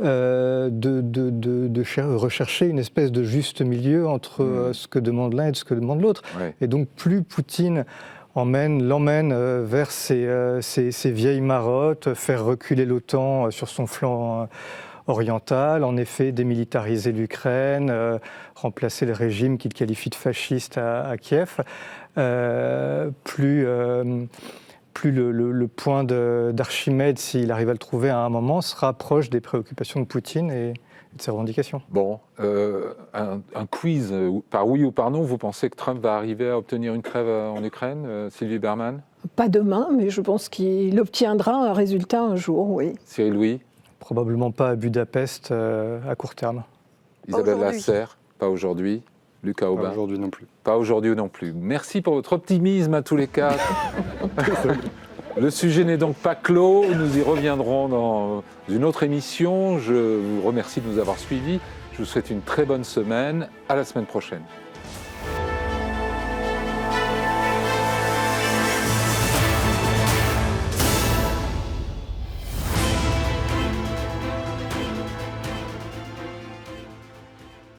de rechercher une espèce de juste milieu entre ce que demande l'un et ce que demande l'autre. Ouais. Et donc, plus Poutine l'emmène vers ces vieilles marottes, faire reculer l'OTAN sur son flanc oriental, en effet démilitariser l'Ukraine, remplacer le régime qu'il qualifie de fasciste à Kiev, plus le point d'Archimède, s'il arrive à le trouver à un moment, sera proche des préoccupations de Poutine et de ses revendications. Bon, un quiz, par oui ou par non, vous pensez que Trump va arriver à obtenir une trêve en Ukraine, Sylvie Berman? Pas demain, mais je pense qu'il obtiendra un résultat un jour, oui. Cyril Louis? Probablement pas à Budapest à court terme. Isabelle Lasserre? Pas aujourd'hui. Lucas Aubin? Pas aujourd'hui non plus. Pas aujourd'hui non plus. Merci pour votre optimisme à tous les quatre. Le sujet n'est donc pas clos, nous y reviendrons dans une autre émission. Je vous remercie de nous avoir suivis. Je vous souhaite une très bonne semaine. À la semaine prochaine.